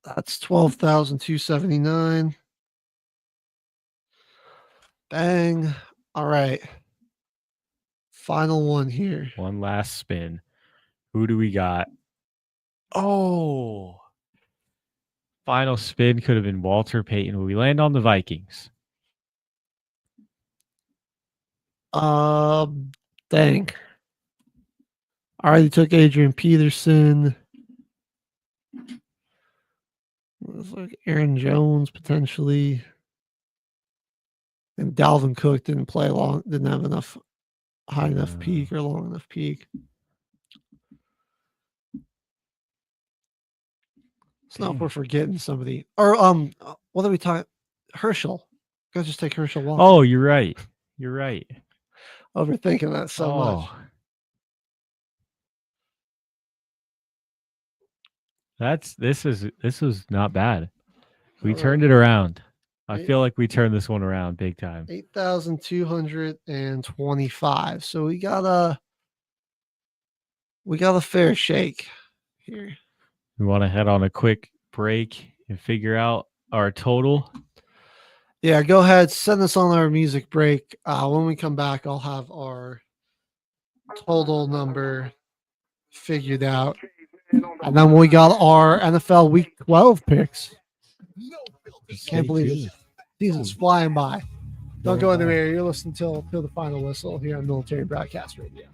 That's 12,279. Bang. All right. Final one here. One last spin. Who do we got? Oh. Final spin could have been Walter Payton. Will we land on the Vikings? Dang. I already took Adrian Peterson. Looks like Aaron Jones potentially. And Dalvin Cook didn't have enough high enough peak or long enough peak. It's not if we're forgetting somebody. Or what are we talking? Herschel. Guys, just take Herschel Walker. Oh, you're right. You're right. Overthinking that so much. This was not bad. We turned it around. I feel like we turned this one around big time. 8,225. So we got a fair shake here. We want to head on a quick break and figure out our total. Yeah, go ahead. Send us on our music break. When we come back, I'll have our total number figured out. And then we got our NFL Week 12 picks. Can't believe it. Season's flying by. Don't go anywhere. You're listening till the final whistle here on Military Broadcast Radio.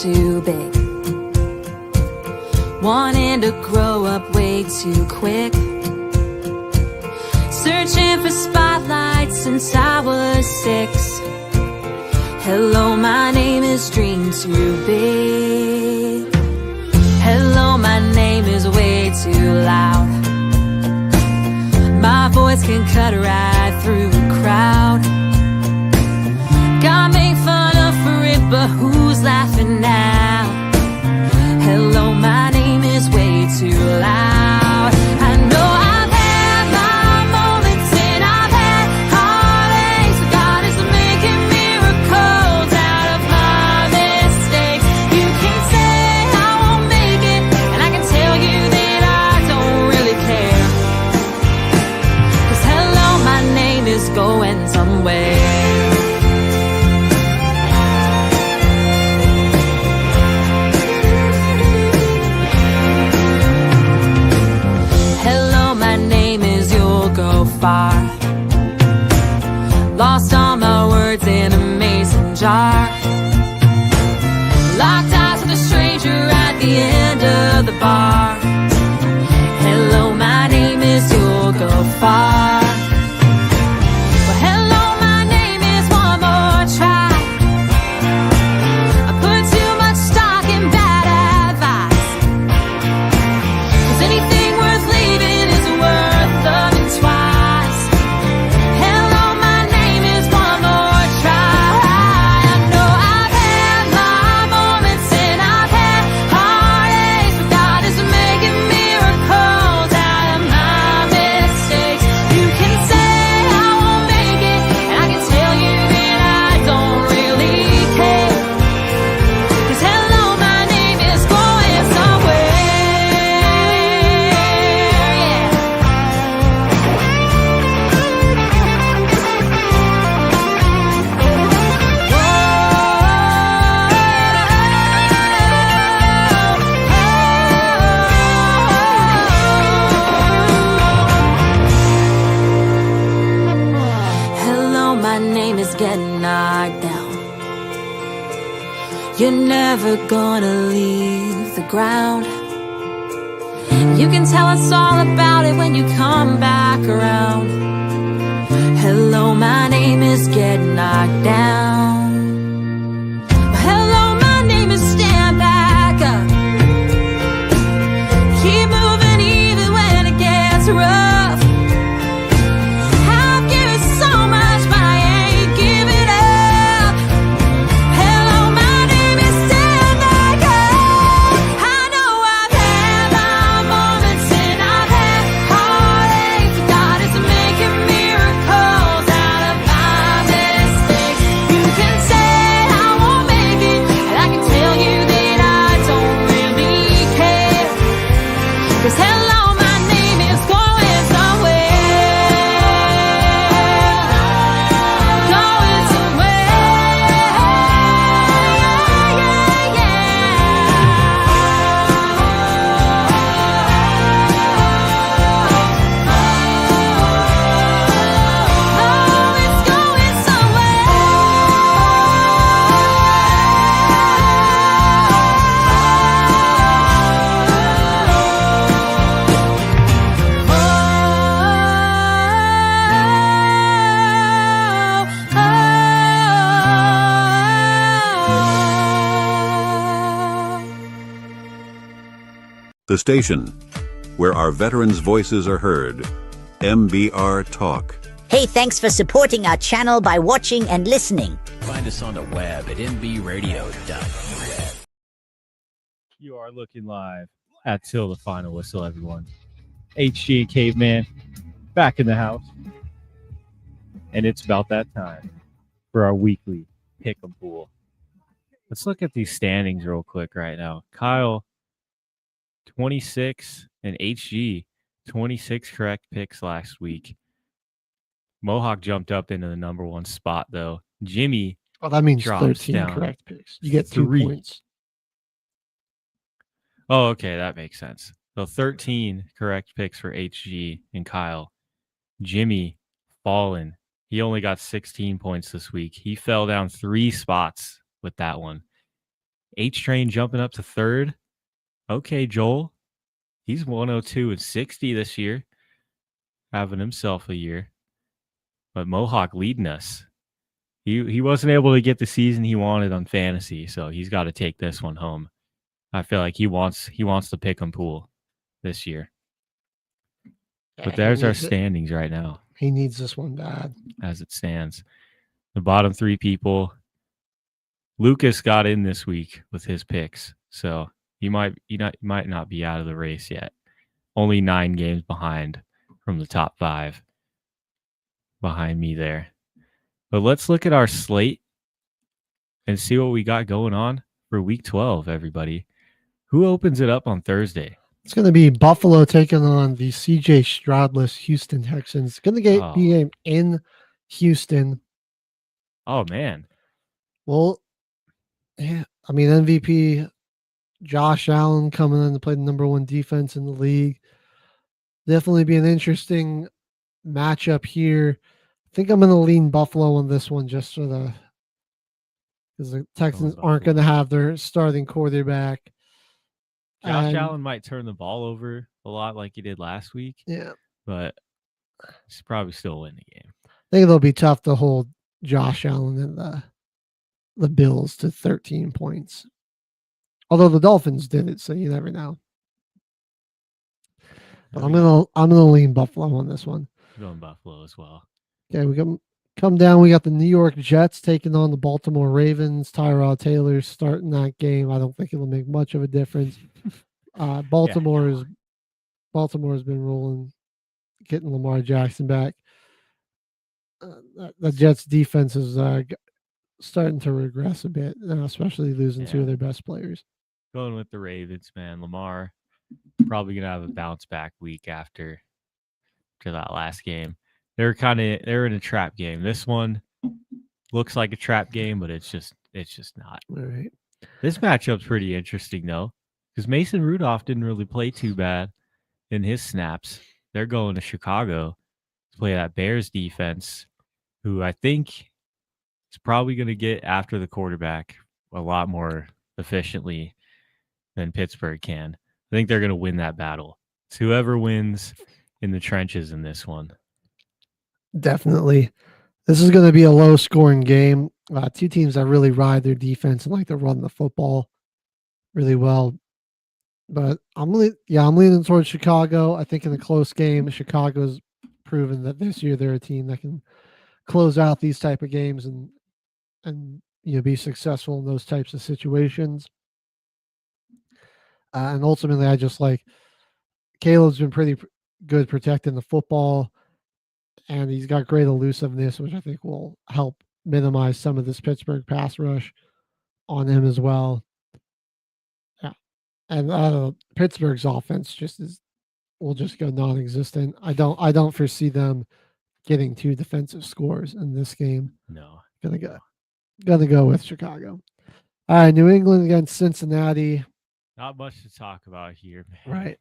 Too big, wanting to grow up way too quick, searching for spotlights since I was 6. Hello, my name is Dream Too Big. Hello, my name is way too loud. My voice can cut right through the crowd. Got made fun of for it, but who's laughing now? Hello, my name is way too loud. I know I've had my moments and I've had heartaches. God is making miracles out of my mistakes. You can say I won't make it, and I can tell you that I don't really care. 'Cause hello, my name is going somewhere. Far. Lost all my words in a mason jar. Locked eyes with a stranger at the end of the bar. Hello, my name is You'll Go Far. Well, hello, my name is One More Try. I put too much stock in bad advice. 'Cause anything worth leaving is worth loving twice. Hello, my name is One More Try. I know You're never gonna leave the ground. You can tell us all about it when you come back around. Hello, my name is Get Knocked Down. Hello, my name is Stand Back Up. Keep moving even when it gets rough. I've given so much, but I ain't giving up. Hello, my name is Stand Back Up. I know I've had my moments and I've had heartaches. God is making miracles out of my mistakes. You can say I won't make it, and I can tell you that I don't really care. 'Cause hello, my name is going somewhere. Going somewhere. Oh, it's going The station where our veterans' voices are heard. MBR Talk. Hey, thanks for supporting our channel by watching and listening. Find us on the web at mbradio.us. You are looking live at Till the Final Whistle, everyone. HG and Caveman back in the house. And it's about that time for our weekly pick'em pool. Let's look at these standings real quick right now. Kyle, 26, and HG, 26 correct picks last week. Mohawk jumped up into the number one spot, though. Jimmy, Oh, that means drops 13 down. correct picks. You get 2 3. points. oh, okay, that makes sense. So 13 correct picks for HG and Kyle. Jimmy, fallen. He only got 16 points this week. He fell down 3 spots with that one. H-Train jumping up to third. Okay, Joel. He's 102 and 60 this year. Having himself a year. But Mohawk leading us. He wasn't able to get the season he wanted on fantasy, so he's got to take this one home. I feel like he wants to pick 'em pool this year. Yeah, But he there's our needs it. standings right now He needs this one bad. as it stands. The bottom 3 people. Lucas got in this week with his picks, so he might not be out of the race yet. Only 9 games behind from the top 5 behind me there. But let's look at our slate and see what we got going on for week 12, everybody. Who opens it up on Thursday? It's going to be Buffalo taking on the CJ Stroudless Houston Texans. It's going to be a game in Houston. Oh, man. Well, yeah, I mean, MVP Josh Allen coming in to play the number 1 defense in the league. Definitely be an interesting matchup here. I think I'm going to lean Buffalo on this one just for because the Texans aren't going to have their starting quarterback. Josh And- Allen might turn the ball over a lot like he did last week, Yeah, but he's probably still win the game. I think it'll be tough to hold Josh Allen and the Bills to 13 points. Although the Dolphins did it, so you never know. But I'm gonna lean Buffalo on this one. Going Buffalo as well. Okay, we come down. We got the New York Jets taking on the Baltimore Ravens. Tyrod Taylor's starting that game. I don't think it'll make much of a difference. Baltimore has been rolling, getting Lamar Jackson back. The Jets defense is starting to regress a bit, especially losing 2 of their best players. Going with the Ravens, man. Lamar probably gonna have a bounce back week after that last game. They're in a trap game. This one looks like a trap game, but it's just not. All right. This matchup's pretty interesting though, because Mason Rudolph didn't really play too bad in his snaps. They're going to Chicago to play that Bears defense, who I think is probably going to get after the quarterback a lot more efficiently than Pittsburgh can. I think they're going to win that battle. It's whoever wins in the trenches in this one. Definitely. This is going to be a low scoring game. Two teams that really ride their defense and like to run the football really well. But I'm leaning towards Chicago. I think in a close game, Chicago's proven that this year they're a team that can close out these type of games and be successful in those types of situations. And ultimately, I just like Caleb's been pretty good protecting the football, and he's got great elusiveness, which I think will help minimize some of this Pittsburgh pass rush on him as well. Yeah, and Pittsburgh's offense will just go non-existent. I don't foresee them getting 2 defensive scores in this game. No, Gonna go with Chicago. All right, New England against Cincinnati. not much to talk about here, man. Right.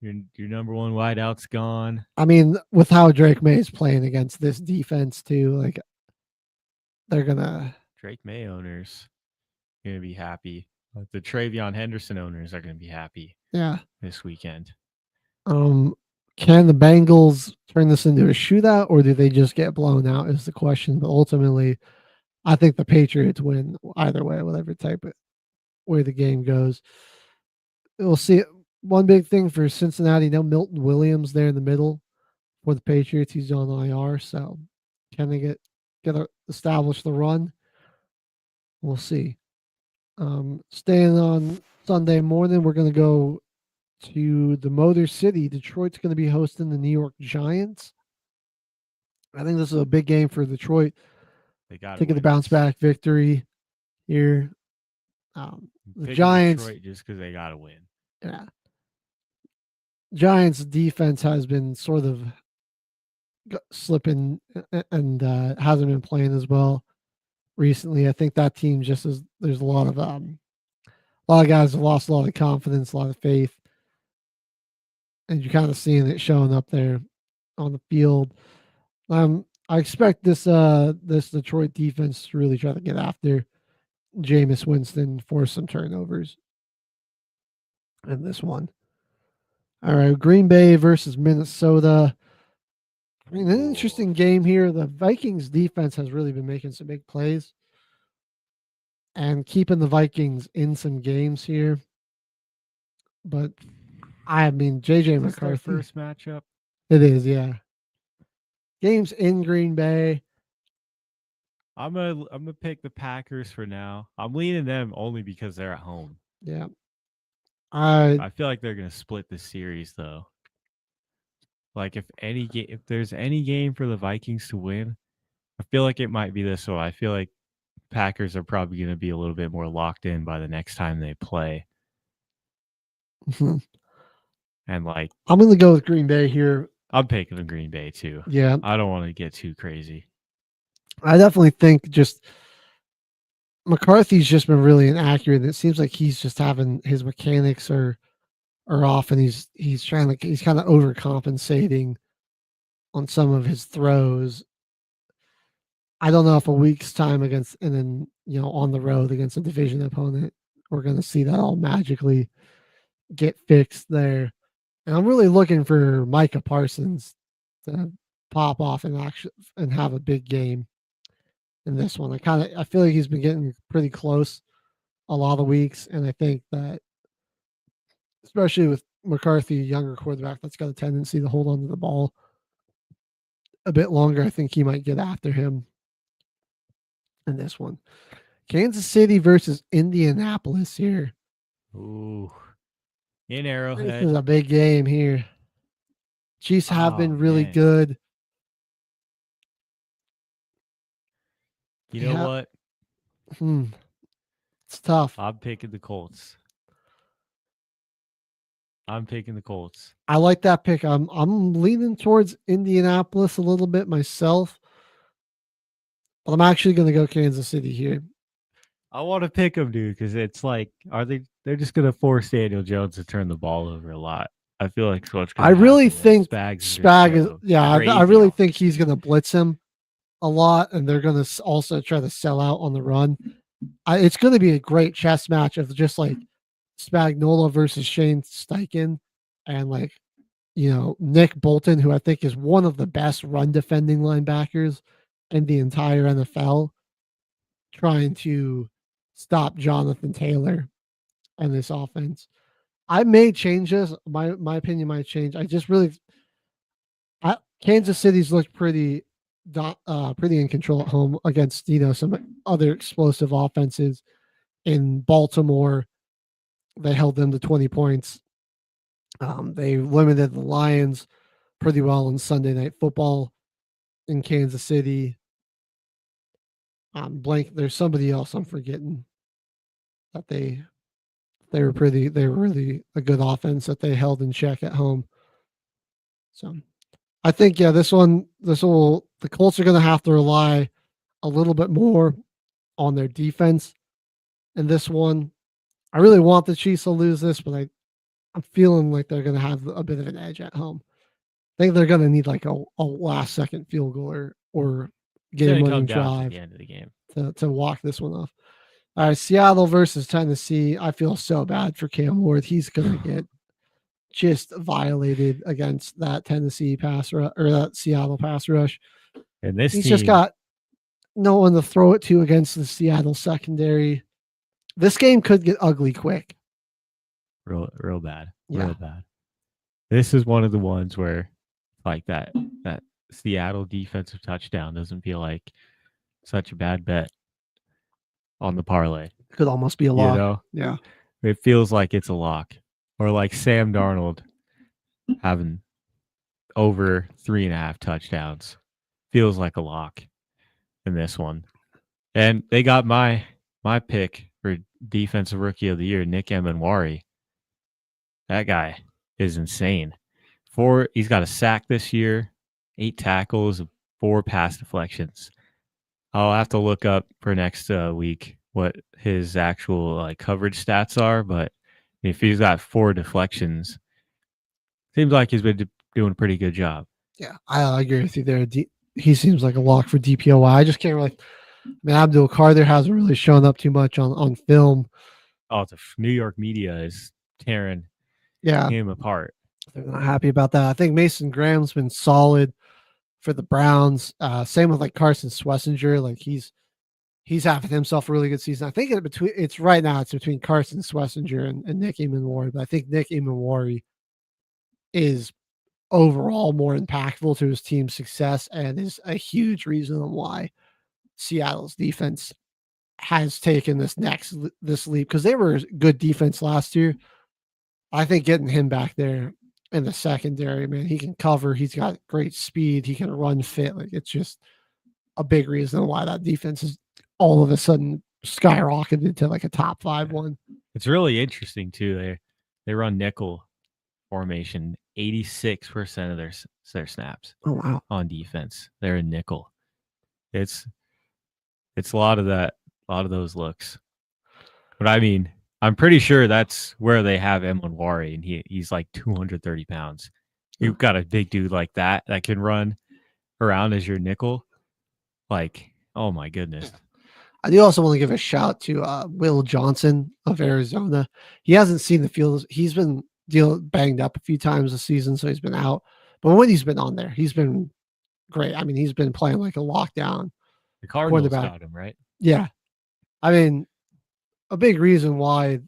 Your number one wideout's gone. I mean, with how Drake May is playing against this defense too, like they're gonna Drake May owners going to be happy. The Travion Henderson owners are going to be happy this weekend. Can the Bengals turn this into a shootout, or do they just get blown out is the question. But ultimately, I think the Patriots win either way, whatever type of way the game goes. We'll see. One big thing for Cincinnati, no Milton Williams there in the middle for the Patriots. He's on IR, so can they get establish the run? We'll see. Staying on Sunday morning, we're going to go to the Motor City. Detroit's going to be hosting the New York Giants. I think this is a big game for Detroit. They got to get the bounce back victory here. The Giants, Detroit just because they got to win. Yeah. Giants defense has been sort of slipping and hasn't been playing as well recently. I think that team there's a lot of guys have lost a lot of confidence, a lot of faith, and you're kind of seeing it showing up there on the field. I expect this Detroit defense to really try to get after Jameis Winston, force some turnovers in this one. All right, Green Bay versus Minnesota. I mean, an interesting game here. The Vikings defense has really been making some big plays and keeping the Vikings in some games here. But I mean, JJ McCarthy. First matchup. It is, yeah. Games in Green Bay. I'm gonna pick the Packers for now. I'm leaning them only because they're at home. Yeah. I feel like they're gonna split the series though. Like if there's any game for the Vikings to win, I feel like it might be this one. I feel like Packers are probably gonna be a little bit more locked in by the next time they play. And like I'm gonna go with Green Bay here. I'm picking the Green Bay too. Yeah. I don't want to get too crazy. I definitely think just McCarthy's just been really inaccurate. It seems like he's just having his mechanics are off, and he's kind of overcompensating on some of his throws. I don't know if a week's time on the road against a division opponent, we're going to see that all magically get fixed there. And I'm really looking for Micah Parsons to pop off and have a big game in this one. I feel like he's been getting pretty close a lot of weeks, and I think that especially with McCarthy, a younger quarterback that's got a tendency to hold on to the ball a bit longer, I think he might get after him in this one. Kansas City versus Indianapolis here. Ooh. In Arrowhead. This is a big game here. Chiefs have been really good. You know what? It's tough. I'm picking the Colts. I like that pick. I'm leaning towards Indianapolis a little bit myself, but I'm actually going to go Kansas City here. I want to pick them, dude, because it's like, they're just going to force Daniel Jones to turn the ball over a lot. I feel like so. I really think Spag is. I really think he's going to blitz him a lot, and they're going to also try to sell out on the run. it's going to be a great chess match of just like Spagnuolo versus Shane Steichen, and like Nick Bolton, who I think is one of the best run defending linebackers in the entire NFL, trying to stop Jonathan Taylor and this offense. I may change this. My opinion might change. I just really, Kansas City's looked pretty in control at home against some other explosive offenses. In Baltimore, they held them to 20 points. They limited the Lions pretty well in Sunday Night Football in Kansas City. There's somebody else I'm forgetting that they were really a good offense that they held in check at home. So I think, the Colts are going to have to rely a little bit more on their defense in this one. I really want the Chiefs to lose this, but I'm feeling like they're going to have a bit of an edge at home. I think they're going to need like a last second field goal or game winning drive at the end of the game to walk this one off. All right, Seattle versus Tennessee. I feel so bad for Cam Ward. He's going to get just violated against that Tennessee pass rush or that Seattle pass rush. And he's just got no one to throw it to against the Seattle secondary. This game could get ugly quick. Real bad. Yeah. Real bad. This is one of the ones where like that Seattle defensive touchdown doesn't feel like such a bad bet on the parlay. Could almost be a lock. Yeah. It feels like it's a lock. Or like Sam Darnold having over 3.5 touchdowns. Feels like a lock in this one. And they got my pick for defensive rookie of the year, Nick Emenwari. That guy is insane. He's got a sack this year, 8 tackles, 4 pass deflections. I'll have to look up for next week what his actual coverage stats are, but if he's got 4 deflections, seems like he's been doing a pretty good job. Yeah, I agree with you there. He seems like a lock for DPOY. I just can't really. Abdul Carter hasn't really shown up too much on film. Oh, the New York media is tearing him apart. They're not happy about that. I think Mason Graham's been solid for the Browns. Same with Carson Schlesinger. Like he's having himself a really good season. I think it's between Carson Schlesinger and Nick Emenwari, but I think Nick Emenwari is overall more impactful to his team's success and is a huge reason why Seattle's defense has taken this leap, because they were a good defense last year. I think getting him back there in the secondary, man, he can cover. He's got great speed. He can run fit. Like it's just a big reason why that defense is all of a sudden skyrocketed to a top 5 one. It's really interesting too. They run nickel formation 86% of their snaps. Oh wow! On defense, they're in nickel. It's a lot of those looks. But I mean, I'm pretty sure that's where they have Emenwari, and he's like 230 pounds. You've got a big dude like that can run around as your nickel. Like, oh my goodness. I do also want to give a shout to Will Johnson of Arizona. He hasn't seen the field. He's been banged up a few times this season, so he's been out. But when he's been on there, he's been great. I mean, he's been playing like a lockdown. The Cardinals got him, right? Yeah. I mean, a big reason why,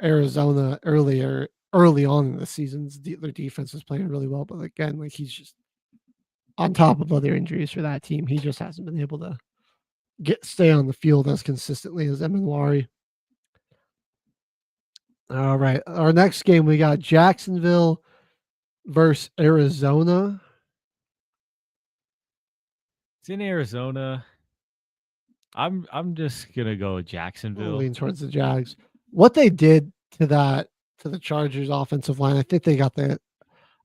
Arizona early on in the seasons, their defense was playing really well. But again, he's just on top of other injuries for that team. He just hasn't been able to stay on the field as consistently as Emenwari. All right. Our next game, we got Jacksonville versus Arizona. It's in Arizona. I'm just gonna go with Jacksonville. Lean towards the Jags. What they did to the Chargers offensive line, I think they got the.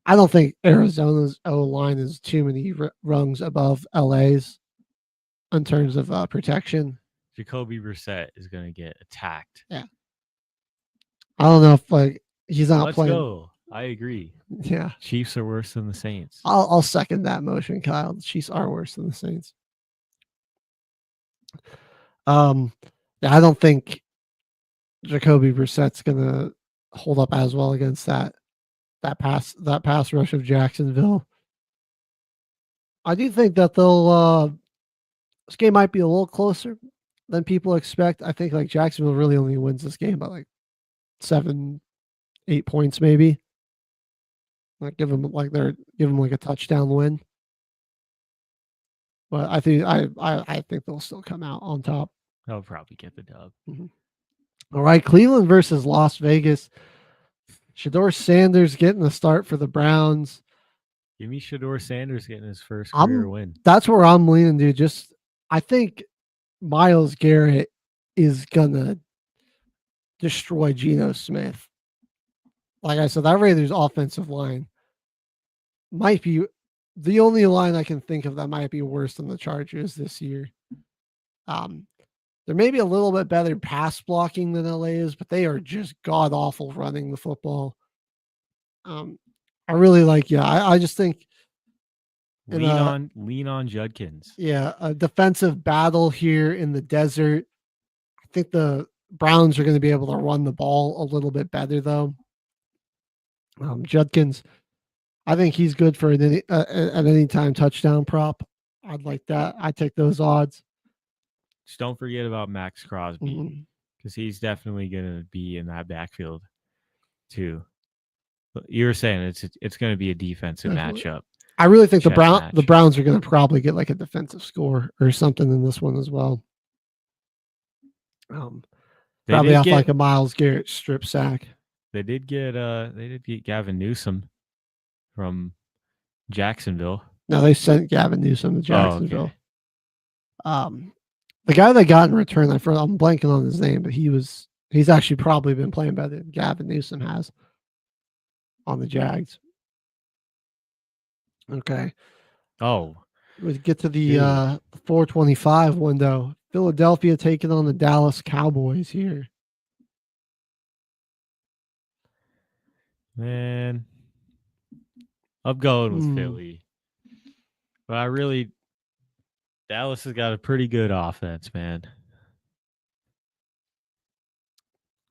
I don't think Arizona's O line is too many rungs above LA's in terms of protection. Jacoby Brissett is gonna get attacked. Yeah. I don't know if he's not playing. Let's go. I agree. Yeah. Chiefs are worse than the Saints. I'll second that motion, Kyle. The Chiefs are worse than the Saints. Yeah, I don't think Jacoby Brissett's gonna hold up as well against that pass rush of Jacksonville. I do think that this game might be a little closer than people expect. I think like Jacksonville really only wins this game by like 7, 8 points maybe. Like give them like a touchdown win. But I think I think they'll still come out on top. They'll probably get the dub. All right, Cleveland versus Las Vegas. Shador Sanders getting the start for the Browns. Give me Shador Sanders getting his first career win. That's where I'm leaning, dude. I think Myles Garrett is gonna destroy Geno Smith. Like I said, that Raiders offensive line might be the only line I can think of that might be worse than the Chargers this year. There may be a little bit better pass blocking than LA is, but they are just god awful running the football. I really like, I just think lean on Judkins. Yeah, a defensive battle here in the desert. I think the Browns are going to be able to run the ball a little bit better, though. Judkins, I think he's good for an any time touchdown prop. I'd like that. I take those odds. Just don't forget about Max Crosby because he's definitely going to be in that backfield too. But you were saying it's going to be a defensive matchup. I really think the Browns are going to probably get like a defensive score or something in this one as well. Probably off like a Myles Garrett strip sack. They did get Gavin Newsom from Jacksonville. No, they sent Gavin Newsom to Jacksonville. Oh, okay. The guy they got in return, I'm blanking on his name, but he's actually probably been playing better than Gavin Newsom has on the Jags. Okay. Oh. We get to the 425 window. Philadelphia taking on the Dallas Cowboys here. Man, I'm going with Philly. But Dallas has got a pretty good offense, man.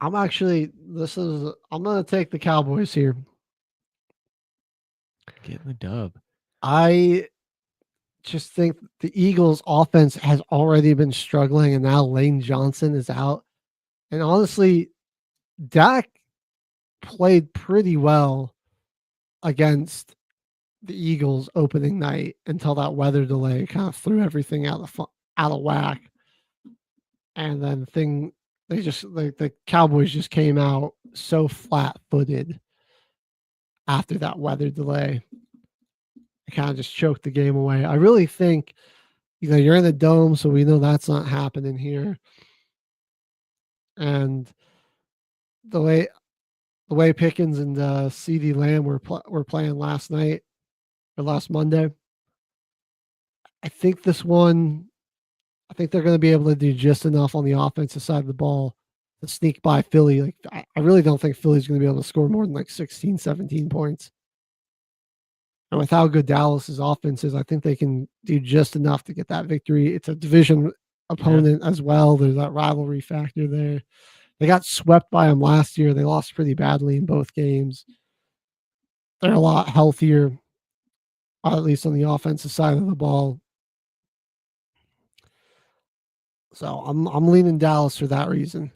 I'm going to take the Cowboys here. Getting the dub. I just think the Eagles offense has already been struggling, and now Lane Johnson is out. And honestly, Dak played pretty well against the Eagles opening night until that weather delay kind of threw everything out of whack. And then the Cowboys just came out so flat-footed after that weather delay. It kind of just choked the game away. I really think, you're in the dome, so we know that's not happening here. And the way Pickens and CeeDee Lamb were playing last night or last Monday, I think they're going to be able to do just enough on the offensive side of the ball to sneak by Philly. Like, I really don't think Philly's going to be able to score more than like 16, 17 points. And with how good Dallas's offense is, I think they can do just enough to get that victory. It's a division opponent as well. There's that rivalry factor there. They got swept by them last year. They lost pretty badly in both games. They're a lot healthier, at least on the offensive side of the ball. So I'm leaning Dallas for that reason.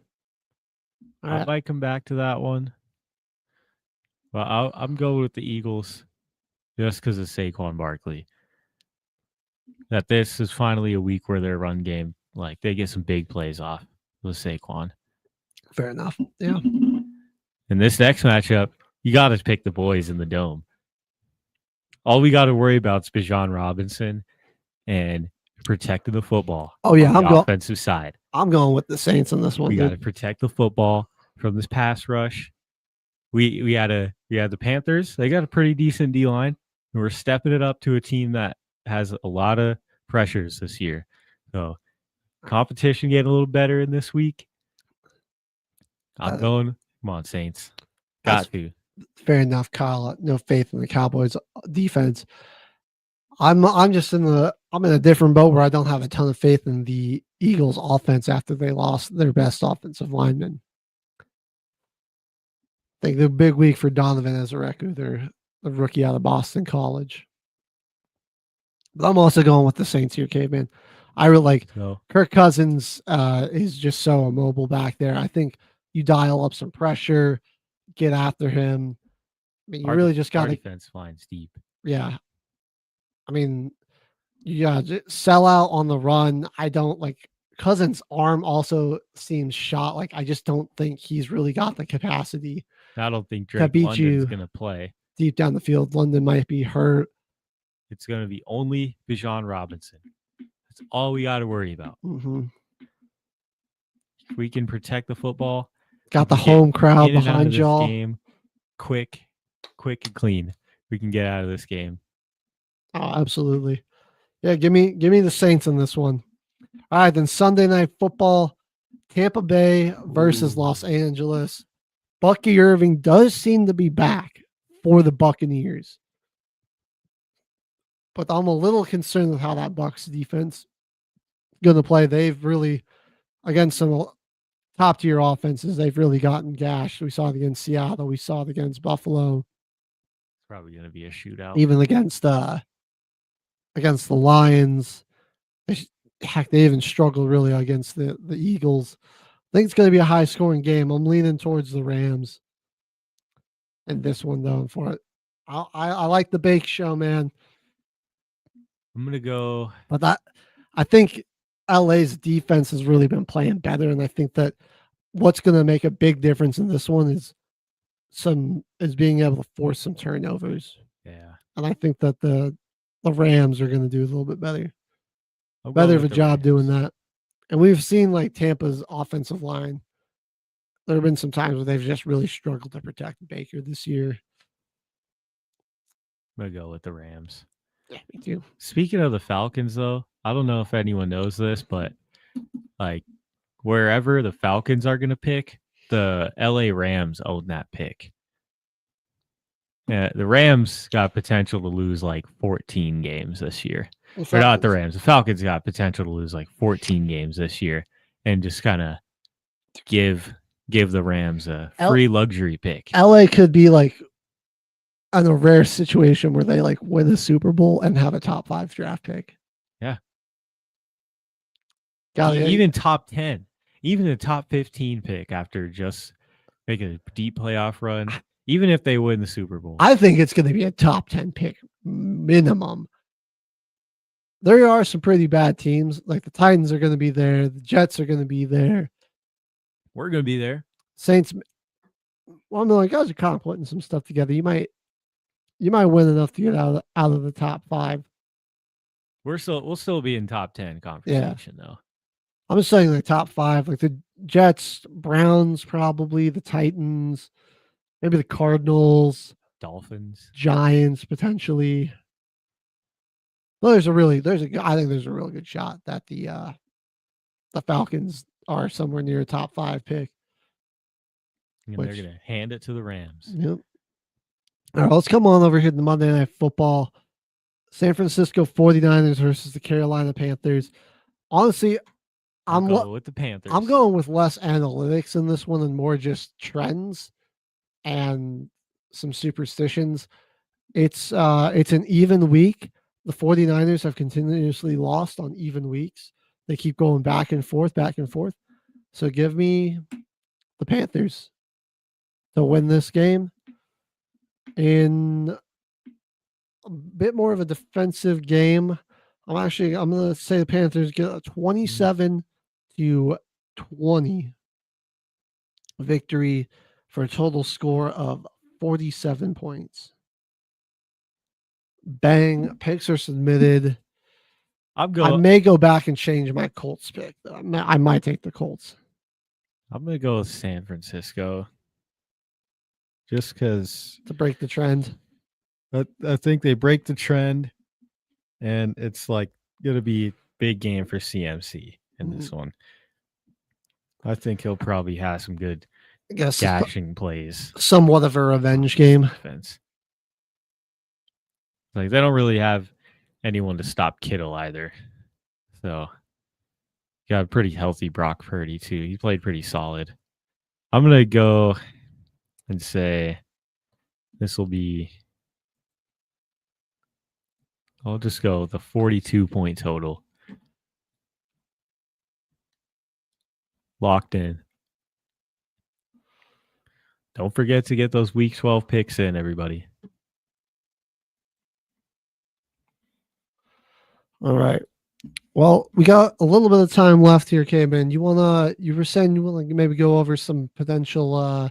I might come back to that one. Well, I'm going with the Eagles just because of Saquon Barkley. That this is finally a week where their run game, like, they get some big plays off with Saquon. Fair enough. Yeah. In this next matchup, you got to pick the boys in the dome. All we got to worry about is Bijan Robinson and protecting the football. Oh yeah, on the offensive side. I'm going with the Saints on this one. We got to protect the football from this pass rush. We had the Panthers. They got a pretty decent D line, and we're stepping it up to a team that has a lot of pressures this year. So competition getting a little better in this week. I'm going. Come on, Saints. Got to. Fair enough, Kyle. No faith in the Cowboys defense. I'm in a different boat where I don't have a ton of faith in the Eagles offense after they lost their best offensive lineman. I think the big week for Donovan Ezreku, the rookie out of Boston College. But I'm also going with the Saints here, Caveman. I really like So Kirk Cousins is just so immobile back there. I think you dial up some pressure, get after him. I mean, you our really just our got to, defense line's deep. yeah. I mean, you got to sell out on the run. I don't like Cousins' arm also seems shot. Like, I just don't think he's really got the capacity I don't think to Drake beat London's you gonna play. deep down the field. London might be hurt. It's gonna be only Bijan Robinson. That's all we got to worry about. hmm If we can protect the football, Got the we can get home crowd in and out of behind this y'all. game, quick and clean. We can get out of this game. Oh, absolutely. Yeah, give me the Saints in this one. All right, then Sunday Night Football, Tampa Bay versus Los Angeles. Bucky Irving does seem to be back for the Buccaneers, but I'm a little concerned with how that Bucs defense going to play. They've really, against some top tier offenses, they've really gotten gashed. We saw it against Seattle. We saw it against Buffalo. It's probably gonna be a shootout. Even against the Lions. Heck, they even struggled really against the Eagles. I think it's going to be a high scoring game. I'm leaning towards the Rams. And this one, though, for it. I like the Bake Show, man. I'm gonna go. But I think LA's defense has really been playing better. And I think that what's going to make a big difference in this one is being able to force some turnovers. Yeah. And I think that the Rams are going to do a little bit better. I'll go Better of with a the job doing Rams. that. And we've seen like Tampa's offensive line. There have been some times where they've just really struggled to protect Baker this year. I'm gonna go with the Rams. Yeah, me too. Speaking of the Falcons, though, I don't know if anyone knows this, but like wherever the Falcons are gonna pick, the LA Rams own that pick. Yeah, the Rams got potential to lose like 14 games this year. Or not the Rams. The Falcons got potential to lose like 14 games this year, and just kind of give the Rams a free luxury pick. LA could be like in a rare situation where they like win a Super Bowl and have a top 5 draft pick. Yeah. Even top 10, even a top 15 pick after just making a deep playoff run, even if they win the Super Bowl. I think it's going to be a top 10 pick minimum. There are some pretty bad teams. Like the Titans are going to be there. The Jets are going to be there. We're going to be there. Saints. Well, I mean, like, guys are kind of putting some stuff together. You might win enough to get out of the top 5. We'll still be in top 10 conversation though. I'm just saying like top 5, like the Jets, Browns, probably the Titans, maybe the Cardinals, Dolphins, Giants, potentially. Well, I think there's a really good shot that the Falcons are somewhere near a top 5 pick. And they're going to hand it to the Rams. Yep. All right, let's come on over here to Monday Night Football. San Francisco 49ers versus the Carolina Panthers. Honestly, I'm going with the Panthers. I'm going with less analytics in this one and more just trends and some superstitions. It's an even week. The 49ers have continuously lost on even weeks. They keep going back and forth. So give me the Panthers to win this game in a bit more of a defensive game. I'm going to say the Panthers get a 27-20 victory for a total score of 47 points. Bang. Picks are submitted. I may go back and change my Colts pick. I might take the Colts. I'm going to go with San Francisco. Just because... to break the trend. I think they break the trend, and it's like going to be a big game for CMC in this one. I think he'll probably have some good dashing plays. Somewhat of a revenge game. Defense. Like they don't really have anyone to stop Kittle either. So Got a pretty healthy Brock Purdy too. He played pretty solid. I'm gonna go and say this will be. I'll just go the 42-point total. Locked in. Don't forget to get those Week 12 picks in, everybody. All right. Well, we got a little bit of time left here, K-Man. You were saying you want to maybe go over some potential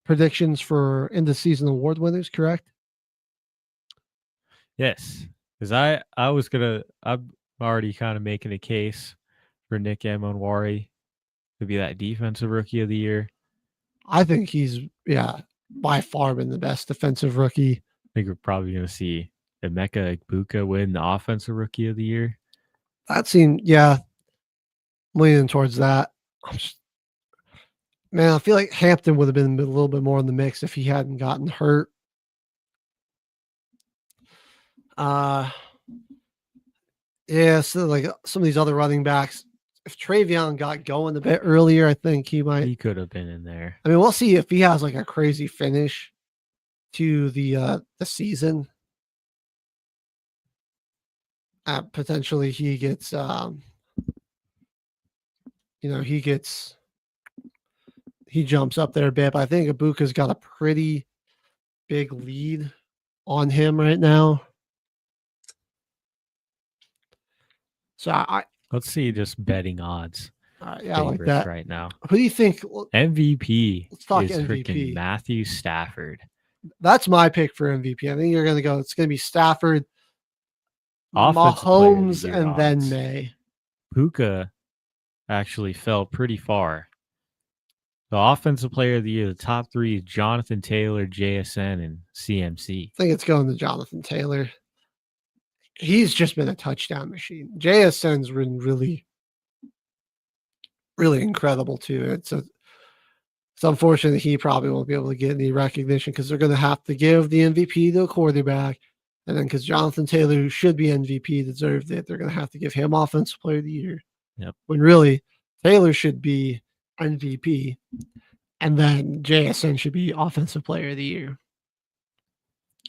predictions for end of season award winners, correct? Yes. Because I'm already kind of making a case for Nick Emanwari to be that defensive rookie of the year. I think he's by far been the best defensive rookie. I think we're probably going to see Emeka Egbuka win the offensive rookie of the year. That seemed, leaning towards that. Man, I feel like Hampton would have been a little bit more in the mix if he hadn't gotten hurt. So like some of these other running backs, if Travion got going a bit earlier, I think he could have been in there. I mean, we'll see if he has like a crazy finish to the season. Potentially he gets he jumps up there a bit, but I think Ibuka's got a pretty big lead on him right now. So let's see just betting odds. I like that right now. Who do you think MVP? Let's talk is MVP. Freaking Matthew Stafford. That's my pick for MVP. I think you're going to go. It's going to be Stafford, Offensive Mahomes, player of the year and then odds. May. Puka actually fell pretty far. The offensive player of the year, the top three is Jonathan Taylor, JSN, and CMC. I think it's going to Jonathan Taylor. He's just been a touchdown machine. JSN's been really, really incredible too. It's unfortunate that he probably won't be able to get any recognition because they're going to have to give the MVP to a quarterback. And then because Jonathan Taylor, who should be MVP, deserved it, they're going to have to give him Offensive Player of the Year. Yep. When really, Taylor should be MVP, and then JSN should be Offensive Player of the Year.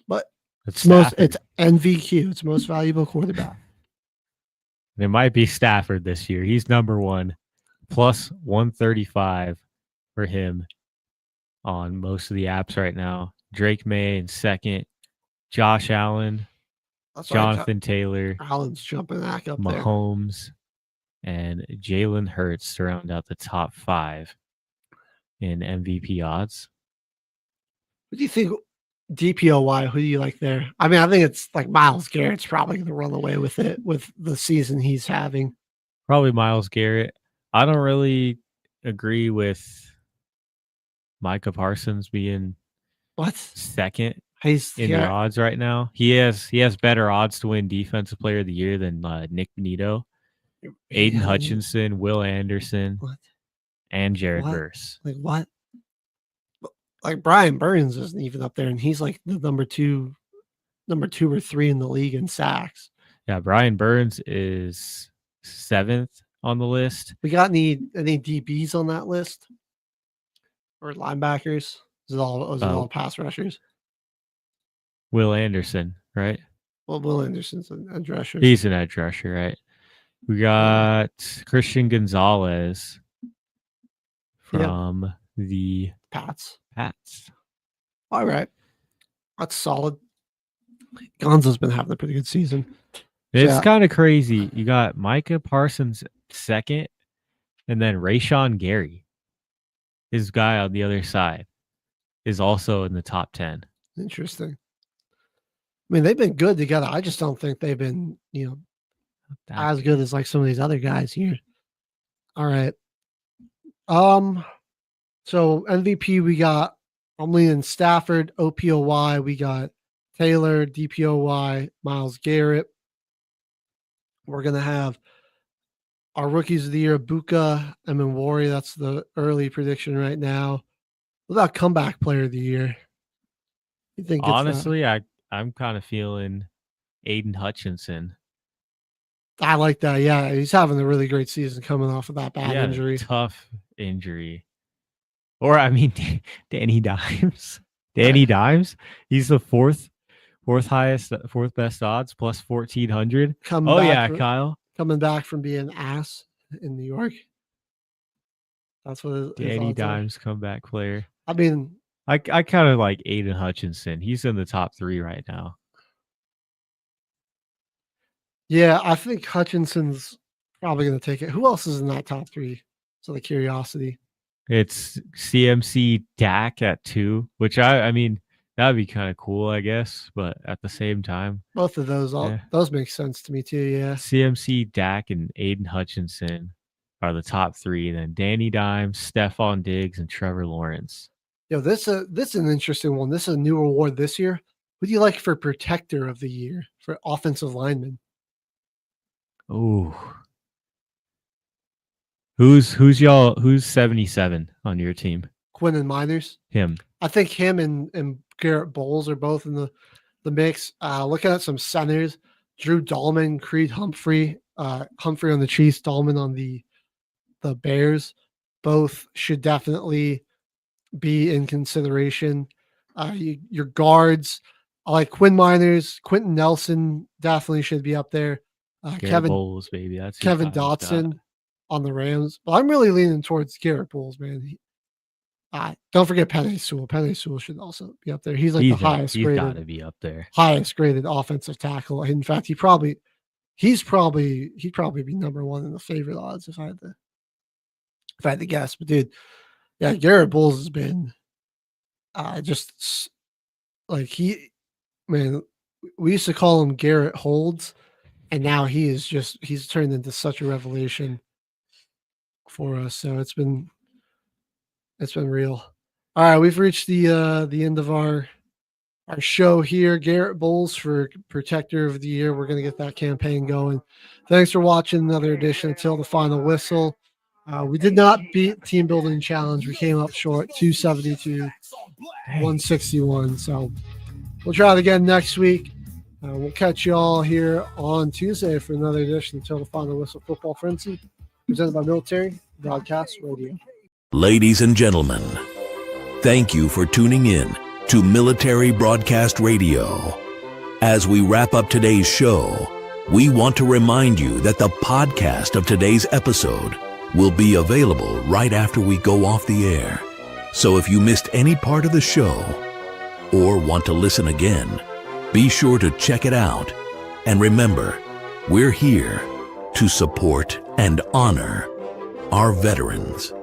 But it's NVQ. It's most valuable quarterback. It might be Stafford this year. He's number one, plus 135 for him on most of the apps right now. Drake May in second. Josh Allen, Jonathan Taylor, Allen's jumping back up there. Mahomes, and Jalen Hurts to round out the top 5 in MVP odds. What do you think? DPOY, who do you like there? I mean, I think it's like Myles Garrett's probably going to run away with it with the season he's having. Probably Myles Garrett. I don't really agree with Micah Parsons being second the odds right now. He has better odds to win Defensive Player of the Year than Nick Benito, Aiden Hutchinson, Will Anderson, and Jared Verse. Like what? Like Brian Burns isn't even up there, and he's like the number two or 3 in the league in sacks. Yeah, Brian Burns is 7th on the list. We got any DBs on that list or linebackers? Is it all pass rushers? Will Anderson, right? Well, Will Anderson's an edge rusher. He's an edge rusher, right? We got Christian Gonzalez from the Pats. All right. That's solid. Gonzo's been having a pretty good season. It's kind of crazy. You got Micah Parsons second, and then Rashawn Gary, his guy on the other side, is also in the top 10. Interesting. I mean, they've been good together. I just don't think they've been, as good as like some of these other guys here. All right. So MVP, we got, I'm leaning Stafford. OPOY, we got Taylor. DPOY, Myles Garrett. We're going to have our rookies of the year, Buka, Emanwari. That's the early prediction right now. What about comeback player of the year? You think? Honestly, I'm kind of feeling Aiden Hutchinson. I like that. Yeah, he's having a really great season coming off of that bad Yeah, injury. tough injury. Or I mean, Danny Dimes. Danny Dimes. He's the fourth best odds plus 1,400. Coming Oh back yeah, from- Kyle. Coming back from being ass in New York. That's what his Danny odds are. Dimes comeback player. I mean, I kind of like Aiden Hutchinson. He's in the top 3 right now. yeah, I think Hutchinson's probably going to take it. Who else is in that top 3? So the curiosity. It's CMC Dak at 2, which I mean that'd be kind of cool, I guess. But at the same time, Both of those, those make sense to me too. Yeah. CMC Dak and Aiden Hutchinson are the top 3. Then Danny Dimes, Stephon Diggs, and Trevor Lawrence. Yo, this is an interesting one. This is a new award this year. Who do you like for protector of the year for offensive lineman? Ooh. Who's 77 on your team? Quinn and Miners. Him. I think him and Garrett Bowles are both in the mix. Looking at some centers, Drew Dahlman, Creed Humphrey, Humphrey on the Chiefs, Dahlman on the Bears. Both should definitely be in consideration. Your guards, I like Quinn Miners, Quentin Nelson definitely should be up there. Garrett Bowles, baby. That's who Kevin Kyle's got. Dotson on the Rams. But I'm really leaning towards Garrett Bowles, man. Don't forget Penei Sewell. Penei Sewell should also be up there. He's like the highest He's got to graded, be up there. highest graded offensive tackle. In fact, he'd probably be number 1 in the favorite odds if I had to guess. But dude, yeah, Garrett Bowles has been just like man, we used to call him Garrett Holds, and now he's turned into such a revelation for us. So it's been real. All right, we've reached the end of our show here. Garrett Bowles for Protector of the Year. We're gonna get that campaign going. Thanks for watching another edition until the final whistle. We did not beat Team Building Challenge. We came up short, 272, 161. So we'll try it again next week. We'll catch you all here on Tuesday for another edition until the final whistle. Football Frenzy, presented by Military Broadcast Radio. Ladies and gentlemen, thank you for tuning in to Military Broadcast Radio. As we wrap up today's show, we want to remind you that the podcast of today's episode will be available right after we go off the air. So if you missed any part of the show or want to listen again, be sure to check it out. And remember, we're here to support and honor our veterans.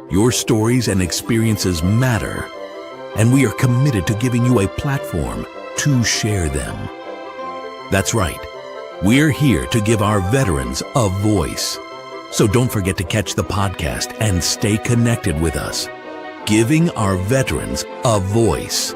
Your stories and experiences matter, and we are committed to giving you a platform to share them. That's right. We're here to give our veterans a voice. So don't forget to catch the podcast and stay connected with us. Giving our veterans a voice.